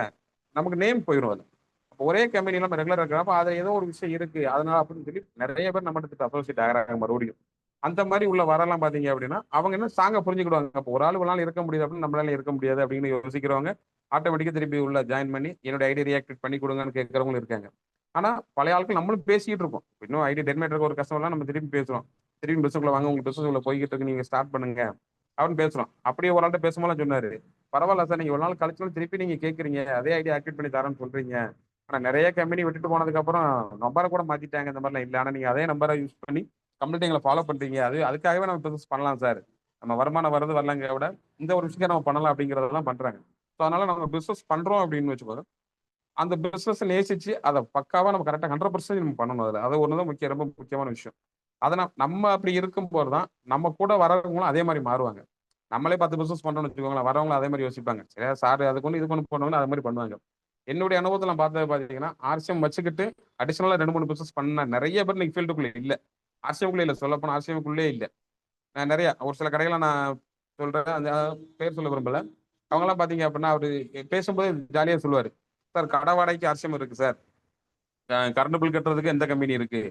நமக்கு நேம் போயிடும் அது. அப்போ ஒரே கம்பெனில நம்ம ரெகுலர் இருக்கிறப்ப அது ஏதோ ஒரு விஷயம் இருக்கு, அதனால அப்படின்னு சொல்லி நிறைய பேர் நம்ம கிட்ட அசோசியேட் ஆகிறாங்க மறுபடியும். அந்த மாதிரி உள்ள வரலாம் பாத்தீங்க அப்படின்னா அவங்க என்ன ஸ்ட்ராங்கா புரிஞ்சுக்கிடுவாங்க. அப்போ ஒரு ஆள் ஒரு நாள் இருக்க முடியுது அப்படின்னு நம்மளால இருக்க முடியாது அப்படின்னு யோசிக்கிறவங்க ஆட்டோமேட்டிக்கா திருப்பி உள்ள ஜாயின் பண்ணி என்னோட ஐடி ரியாக்டிவேட் பண்ணி கொடுங்கன்னு கேட்கறவங்களும் இருக்காங்க. ஆனா பழைய ஆட்கள் நம்மளும் பேசிட்டு இருக்கோம். இன்னும் ஐடி டெர்மினேட் இருக்க ஒரு கஸ்டமர்லாம் நம்ம திருப்பி பேசுறோம். திரும்பி பிசினஸ்ல வாங்க, உங்க பிசினஸ்ல போய்கிட்டு இருக்கு, நீங்க ஸ்டார்ட் பண்ணுங்க அப்படின்னு பேசுறோம். அப்படியே ஒரு ஆள்கிட்ட பேசும்போது சொன்னாரு, பரவாயில்ல சார், நீங்க ஒரு நாள் கழிச்சாலும் திருப்பி நீங்க கேட்கறீங்க, அதே ஐடி ஆக்டிவேட் பண்ணி தரேன்னு சொல்றீங்க. ஆனா நிறைய கம்பெனி விட்டுட்டு போனதுக்கு அப்புறம் நம்பரை கூட மாத்திட்டாங்க, இந்த மாதிரிலாம் இல்லை. ஆனா நீங்க அதே நம்பரை யூஸ் பண்ணி கம்ப்ளீட் எங்களை ஃபாலோ பண்றீங்க. அதுக்காகவே நம்ம பிசினஸ் பண்ணலாம் சார். நம்ம வருமானம் வரது வரலங்க விட இந்த ஒரு விஷயத்தை நம்ம பண்ணலாம் அப்படிங்கறதெல்லாம் பண்றாங்க. ஸோ அதனால நம்ம பிசினஸ் பண்றோம் அப்படின்னு வச்சுக்கோங்க, அந்த பிசினஸ் நேசிச்சு அதை பக்காவா நம்ம கரெக்டாக 100% நம்ம பண்ணணும். அதில் அது ஒண்ணுதான் ரொம்ப முக்கியமான விஷயம். அதை நம்ம அப்படி இருக்கும் போதுதான் நம்ம கூட வரவங்களும் அதே மாதிரி மாறுவாங்க. நம்மளே 10 பிசினஸ் பண்றோம்னு வச்சுக்கோங்களேன், வரவங்களும் அதே மாதிரி யோசிப்பாங்க. சரி சார் அதுக்கு ஒன்று இதுக்கு ஒன்று பண்ணுவாங்க, அதே மாதிரி பண்ணுவாங்க. என்னுடைய அனுபவத்தில் நான் பார்த்தது பார்த்தீங்கன்னா, ஆர்சிஎம் வச்சுக்கிட்டு அடிஷனலா 2-3 பிசினஸ் பண்ண நிறைய பேர் இன்னைக்கு ஃபீல்டுக்குள்ள இல்ல. ஆர்சிஎம்குள்ளே இல்லை, சொல்ல போனா ஆர்சிஎம்குள்ளே இல்லை. நான் நிறைய ஒரு சில கடைகளை நான் சொல்றேன், அந்த பேர் சொல்ல விரும்பல. அவங்கெல்லாம் பாத்தீங்க அப்படின்னா அவரு பேசும்போது ஜாலியா சொல்லுவாரு, சார் கடை வாடகைக்கு ஆர்சிஎம் இருக்கு சார், கரண்ட் பில் கட்டுறதுக்கு எந்த கம்பெனி இருக்கு,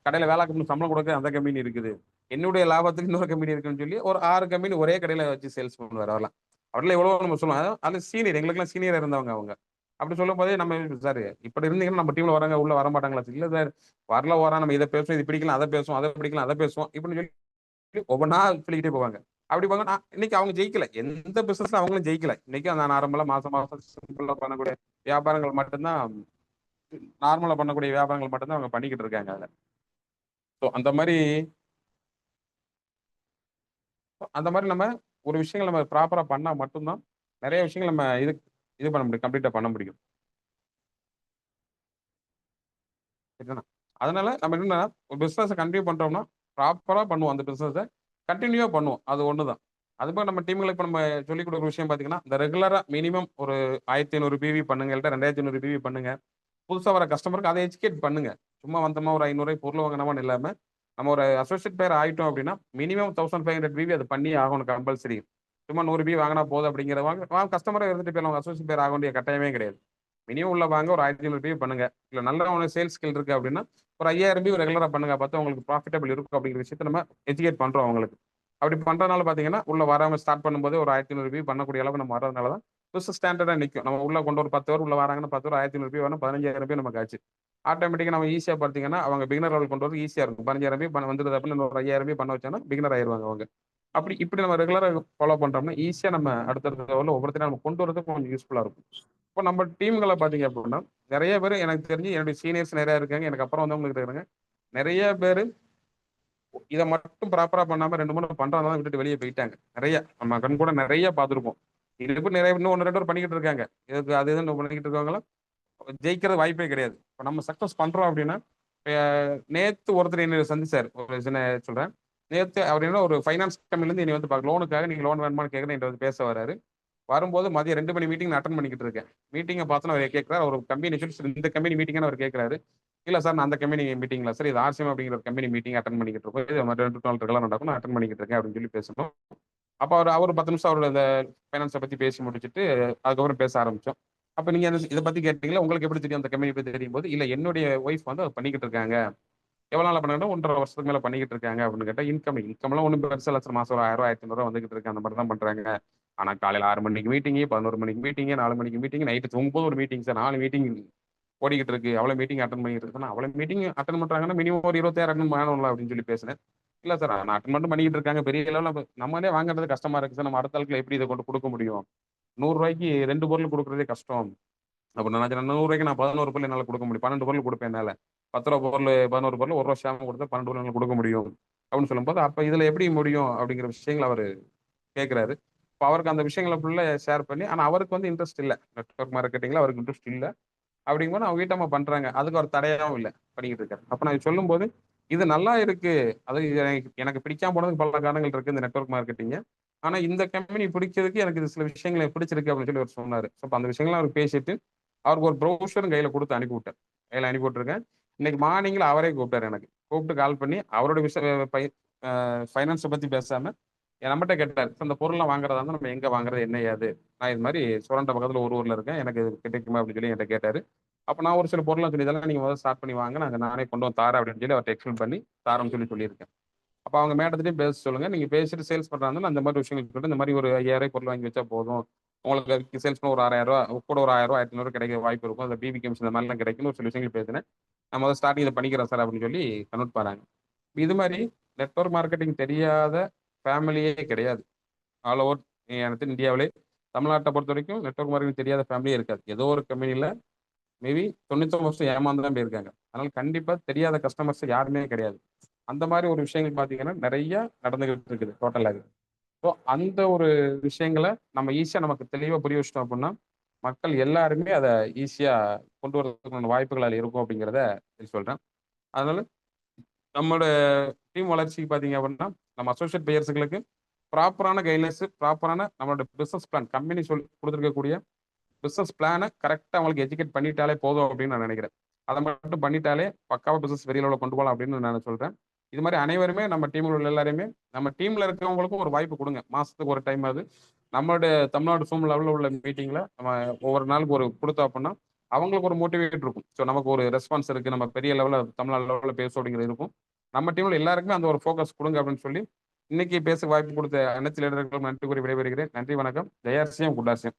கடையில வேலை சம்பளம் கொடுக்க அந்த கம்பெனி இருக்குது, என்னுடைய லாபத்துக்கு இன்னொரு கம்பெனி இருக்குன்னு சொல்லி ஒரு 6 கம்பெனி ஒரே கடையில வச்சு சேல்ஸ் பண்ணுவார். அவர்லாம் அவர்ல எவ்வளவு நம்ம சொல்லுவோம், அது சீனியர், எங்களுக்குலாம் சீனியர் இருந்தவங்க அவங்க. அப்படி சொல்லும் போதே நம்ம சார் இப்படி இருந்தீங்கன்னா நம்ம டீம்ல வராங்க உள்ள வர மாட்டாங்களா? இல்ல சார், வரல வரா, நம்ம இதை பேசுவோம், இது பிடிக்கலாம் அதை பேசுவோம், அதை பிடிக்கலாம் அதை பேசுவோம் இப்படின்னு சொல்லி ஒவ்வொன்றா சொல்லிக்கிட்டே போவாங்க. அப்படி போங்க இன்னைக்கு அவங்க ஜெயிக்கல, எந்த பிசினஸ்ல அவங்களும் ஜெயிக்கல. இன்னைக்கு நான் நார்மலா மாசம் சிம்பிளா பண்ணக்கூடிய வியாபாரங்கள் மட்டும்தான், நார்மலா பண்ணக்கூடிய வியாபாரங்கள் மட்டும்தான் அவங்க பண்ணிக்கிட்டு இருக்காங்க அதுல. ஸோ அந்த மாதிரி நம்ம ஒரு விஷயங்கள் நம்ம ப்ராப்பரா பண்ணா மட்டும்தான் நிறைய விஷயங்கள் நம்ம இது பண்ண முடியும், கம்ப்ளீட்டா பண்ண முடியும். சரிதானா? அதனால நம்ம என்னன்னா ஒரு பிசினஸ் கண்டினியூ பண்றோம்னா ப்ராப்பரா பண்ணுவோம், அந்த பிசினஸை கண்டினியூவா பண்ணுவோம். அது ஒண்ணுதான். அதுபோக நம்ம டீம்களுக்கு இப்போ நம்ம சொல்லிக் கொடுக்குற விஷயம் பார்த்தீங்கன்னா, இந்த ரெகுலரா மினிமம் ஒரு 1500 பிவி பண்ணுங்க, இல்லை 2500 பிவி பண்ணுங்க. புதுசா வர கஸ்டமருக்கு அதை எஜுகேட் பண்ணுங்க. சும்மா வந்தோமா ஒரு 500 பொருள் வாங்கினோமான்னு இல்லாம நம்ம ஒரு அசோசியேட் பேர் ஆயிட்டோம் அப்படின்னா மினிமம் 1500 பிவி அது பண்ணி ஆகணும் கம்பல்சரி. சும்மா 100 பிவி வாங்கினா போதும் அப்படிங்கிற வாங்க கஸ்டமரை இருந்துட்டு போயிடலாம், அசோசியேட் பேர் ஆக வேண்டிய கட்டாயமே கிடையாது. மினிமம் உள்ள வாங்க ஒரு 1500 பிவி பண்ணுங்க. இல்லை நல்ல உனக்கு சேல்ஸ் ஸ்கில் இருக்கு அப்படின்னா ஒரு 5000 பிவி ரெகுலரா பண்ணுங்க, பார்த்து உங்களுக்கு ப்ராஃபிட்டபிள் இருக்கும் அப்படிங்கிற விஷயத்த நம்ம எஜுகேட் பண்றோம் அவங்களுக்கு. அப்படி பண்றதுனால பாத்தீங்கன்னா உள்ள வராம ஸ்டார்ட் பண்ணும்போது ஒரு 1500 பிவி பண்ணக்கூடிய அளவு நம்ம வரதுனால தான் பிசினஸ் ஸ்டாண்டர்டா நிற்கும். நம்ம உள்ள கொண்டு ஒரு 10 பேர் உள்ள வராங்கன்னா 10 பேர் 1500 பிவி வரணும், 15000 பிவி நமக்கு ஆச்சு. ஆட்டோமேட்டிக்கா நம்ம ஈஸியா பார்த்தீங்கன்னா அவங்க பிகினர் லெவல் கொண்டு வரது ஈஸியா இருக்கும். 15000 பிவி வந்துருது அப்படின்னு ஒரு 5000 பிவி பண்ண வச்சோன்னா பிகினர் ஆயிருவாங்க அவங்க. இப்படி நம்ம ரெகுலரா ஃபாலோ பண்றோம்னா ஈஸியா நம்ம அடுத்தடுத்த லெவலில் ஒவ்வொருத்தரும் நம்ம கொண்டு வரதுக்கு கொஞ்சம் யூஸ்ஃபுல்லா இருக்கும். இப்போ நம்ம டீம்களை பார்த்தீங்க அப்படின்னா நிறைய பேர் எனக்கு தெரிஞ்சு என்னுடைய சீனியர்ஸ் நிறைய இருக்காங்க, எனக்கு அப்புறம் வந்தவங்களுக்கு இருக்காங்க. நிறைய பேர் இதை மட்டும் ப்ராப்பரா பண்ணாம 2-3 பண்றதெல்லாம் விட்டுட்டு வெளியே போயிட்டாங்க. நிறைய நம்ம கண் கூட நிறைய பார்த்துருப்போம். இது நிறைய இன்னும் 1-2 பேர் பண்ணிக்கிட்டு இருக்காங்க. இதுக்கு அது இதுன்னு பண்ணிக்கிட்டு இருக்கவங்களாம் ஜெயிக்கிறது வாய்ப்பே கிடையாது. இப்போ நம்ம சக்சஸ் பண்றோம் அப்படின்னா நேத்து ஒருத்தர் என்ன சந்திச்சார், ஒரு சின்ன சொல்றேன். நேத்து அவர் என்ன ஒரு ஃபைனான்ஸ் கம்பெனிலேருந்து என்னை வந்து பார்க்க லோனுக்காக நீங்க லோன் வேணுமான்னு கேட்குறேன் என்கிட்ட வந்து பேச வராரு. வரும்போது மதியம் 2 மணி மீட்டிங் நான் அட்டன் பண்ணிக்கிட்டு இருக்கேன். மீட்டிங்கை பார்த்தோன்னு அவர் கேட்கிறார், ஒரு கம்பெனி இந்த கம்பெனி மீட்டிங்னு அவர் கேட்கிறாரு. இல்ல சார் நான் அந்த கம்பெனி மீட்டிங்ல சார், இது ஆர்சிஎம் அப்படிங்கிற ஒரு கம்பெனி மீட்டிங் அட்டன் பண்ணிக்கிட்டு இருக்கோம், இது 2 நாள் ரெகுலர் நடக்கும், நான் அட்டன் பண்ணிக்கிட்டு இருக்கேன் அப்படின்னு சொல்லி பேசணும். அப்போ அவர் 10 நிமிஷம் அவரோட இந்த ஃபைனான்ஸை பத்தி பேசி முடிச்சுட்டு அதுக்கப்புறம் பேச ஆரம்பிச்சோம். அப்போ நீங்க இதை பத்தி கேட்டீங்களா, உங்களுக்கு எப்படி தெரியும் அந்த கம்பெனி பத்தி தெரியும் போது, இல்ல என்னுடைய ஒய்ஃப் வந்து அதை பண்ணிக்கிட்டு இருக்காங்க, எவ்வளவு நாள் பண்ணாங்கன்னா 1.5 வருஷத்துக்கு மேல பண்ணிக்கிட்டு இருக்காங்க அப்படின்னு கேட்டா, இன்கம்லாம் ஒன்றும் பெருசா லட்சம் மாசம் ஒரு 1000 1500 வந்துகிட்டு இருக்கு, அந்த மாதிரி தான் பண்றாங்க. ஆனா காலையில 6 மணிக்கு மீட்டிங், 11 மணிக்கு மீட்டிங், 4 மணிக்கு மீட்டிங், நைட்டு 9 ஒரு மீட்டிங் சார், 4 மீட்டிங் ஓடிக்கிட்டு இருக்கு, அவ்வளவு மீட்டிங் அட்டன் பண்ணிட்டு இருக்கு. அவ்வளவு மீட்டிங் அட்டன் பண்றாங்கன்னா மினிமம் ஒரு 26 அட்டன் பண்ணணும்ல அப்படின்னு சொல்லி பேசினேன். இல்ல சார் நான் அட்டன் மட்டும் பண்ணிக்கிட்டு இருக்காங்க, பெரிய லெவலில் நம்மளே வாங்குறது கஷ்டமா இருக்கு சார், நம்ம அடுத்த ஆளுக்கு எப்படி இதை கொண்டு கொடுக்க முடியும், 100 ரூபாய்க்கு 2 பொருள் கொடுக்குறதே கஷ்டம். அப்போ நான் 100 ரூபாய்க்கு நான் 11 பொருள் என்னால் கொடுக்க முடியும், 12 பொருள் கொடுப்பேன் என்னால. 10 ரூபா பொருள் 11 பொருள் 1 வருஷம் கொடுத்தா 12 பொருள் கொடுக்க முடியும் அப்படின்னு சொல்லும்போது, அப்ப இதுல எப்படி முடியும் அப்படிங்கிற விஷயங்கள் அவர் கேட்கிறாரு. இப்போ அவருக்கு அந்த விஷயங்களை ஃபுல்லா ஷேர் பண்ணி, ஆனா அவருக்கு வந்து இன்ட்ரெஸ்ட் இல்லை, நெட்வொர்க் மார்க்கெட்டிங்ல அவருக்கு இன்ட்ரெஸ்ட் இல்லை. அப்படிங்கும்போது அவங்க வீட்டம்மா பண்றாங்க, அதுக்கு ஒரு தடையாவும் இல்லை, பண்ணிக்கிட்டு இருக்காரு. அப்ப நான் சொல்லும்போது இது நல்லா இருக்கு, அது எனக்கு பிடிக்காம போனதுக்கு பல காரணங்கள் இருக்கு இந்த நெட்வொர்க் மார்க்கெட்டிங். ஆனா இந்த கம்பெனி பிடிக்கிறதுக்கு எனக்கு இது சில விஷயங்களை பிடிச்சிருக்கு அப்படின்னு சொல்லி அவர் சொன்னாரு. ஸோ அந்த விஷயங்கள்லாம் அவர் பேசிட்டு அவருக்கு ஒரு ப்ரௌசரும் கையில கொடுத்து அனுப்பி விட்டேன், கையில அனுப்பி விட்டுருக்கேன். இன்னைக்கு மார்னிங்ல அவரே கூப்பிட்டாரு, எனக்கு கூப்பிட்டு கால் பண்ணி அவரோட விஷயம் ஃபைனான்ஸை பத்தி பேசாம நம்மகிட்ட கேட்டார், இந்த பொருள்லாம் வாங்குறதா இருந்தால் நம்ம எங்க வாங்குறது என்ன ஏது, நான் இது மாதிரி சுரண்ட பக்கத்துல ஒரு ஊர்ல இருக்கேன், எனக்கு இது கிடைக்குமா அப்படின்னு சொல்லி என்கிட்ட கேட்டாரு. அப்போ நான் ஒரு சில பொருள்லாம் சொல்லி இதெல்லாம் நீங்க முதல்ல ஸ்டார்ட் பண்ணி வாங்க, நானே கொண்டு வந்து தாரேன் அப்படின்னு சொல்லி அவர்கிட்ட எக்ஸ்பிளைன் பண்ணி தாரேன்னு சொல்லியிருக்கேன். அப்போ அவங்க மேடத்திலையும் பேச சொல்லுங்க, நீங்க பேசிட்டு சேல்ஸ் பண்றாங்க அந்த மாதிரி விஷயங்கள் சொல்லிட்டு இந்த மாதிரி ஒரு 5000 பொருள் வாங்கி வச்சா போதும், உங்களுக்கு சேல்ஸ் பண்ண ஒரு 6000 கூட ஒரு 1000 1500 கிடைக்க வாய்ப்பு இருக்கும், அந்த பிபி கேம்ஸ் இந்த மாதிரிலாம் கிடைக்கும்னு ஒரு சில விஷயங்கள் பேசினேன். நான் முதல்ல ஸ்டார்டிங் இதை பண்ணிக்கிறேன் சார் அப்படின்னு சொல்லி கன்வெர்ட் பண்ணாங்க. இது மாதிரி நெட்வொர்க் மார்க்கெட்டிங் தெரியாத ஃபேமிலியே கிடையாது. ஆல் ஓவர் எனக்கு இந்தியாவிலே தமிழ்நாட்டை பொறுத்த வரைக்கும் நெட்வொர்க் மார்க்கெட்டிங் தெரியாத ஃபேமிலியே இருக்காது. ஏதோ ஒரு கம்பெனியில் மேபி 99% ஏமாந்து தான் போயிருக்காங்க. அதனால கண்டிப்பா தெரியாத கஸ்டமர்ஸ் யாருமே கிடையாது. அந்த மாதிரி ஒரு விஷயங்கள் பார்த்தீங்கன்னா நிறைய நடந்துகிட்டு இருக்குது டோட்டலாக. ஸோ அந்த ஒரு விஷயங்களை நம்ம ஈஸியாக நமக்கு தெளிவாக புரிய வச்சிட்டோம் அப்படின்னா மக்கள் எல்லாருமே அதை ஈஸியாக கொண்டு வரதுக்கான வாய்ப்புகள் அதில் இருக்கும் அப்படிங்கிறத சொல்கிறேன். அதனால நம்மளோட டீம் வளர்ச்சிக்கு பார்த்தீங்க அப்படின்னா நம்ம அசோசியேட் பிளேயர்ஸுகளுக்கு ப்ராப்பரான கைட்லைன்ஸ், ப்ராப்பரான நம்மளோட பிஸ்னஸ் பிளான், கம்பெனி சொல்லி கொடுத்துருக்கக்கூடிய பிஸ்னஸ் பிளானை கரெக்டாக அவங்களுக்கு எஜுகேட் பண்ணிட்டாலே போதும் அப்படின்னு நான் நினைக்கிறேன். அதை மட்டும் பண்ணிட்டாலே பக்காவாக பிஸ்னஸ் பெரிய லெவலில் கொண்டு போகலாம் அப்படின்னு நான் சொல்கிறேன். இது மாதிரி அனைவருமே நம்ம டீமில் உள்ள எல்லாருமே நம்ம டீமில் இருக்கிறவங்களுக்கும் ஒரு வாய்ப்பு கொடுங்க. மாதத்துக்கு ஒரு டைம் அது நம்மளுடைய தமிழ்நாடு சூம் லெவலில் உள்ள மீட்டிங்கில் நம்ம ஒவ்வொரு நாளுக்கு ஒரு கொடுத்தோம் அப்படின்னா அவங்களுக்கு ஒரு மோட்டிவேட் இருக்கும். ஸோ நமக்கு ஒரு ரெஸ்பான்ஸ் இருக்குது, நம்ம பெரிய லெவலில் தமிழ்நாடு லெவலில் பேசும் அப்படிங்கிறது இருக்கும். நம்ம டீமில் எல்லாருக்குமே அந்த ஒரு ஃபோக்கஸ் கொடுங்க அப்படின்னு சொல்லி இன்னைக்கு பேச வாய்ப்பு கொடுத்த அனைத்து லீடர்களும் நன்றி கூறி விடைபெறுகிறேன். நன்றி, வணக்கம். ஜெயார்சியம், குட் ஆர்சியம்.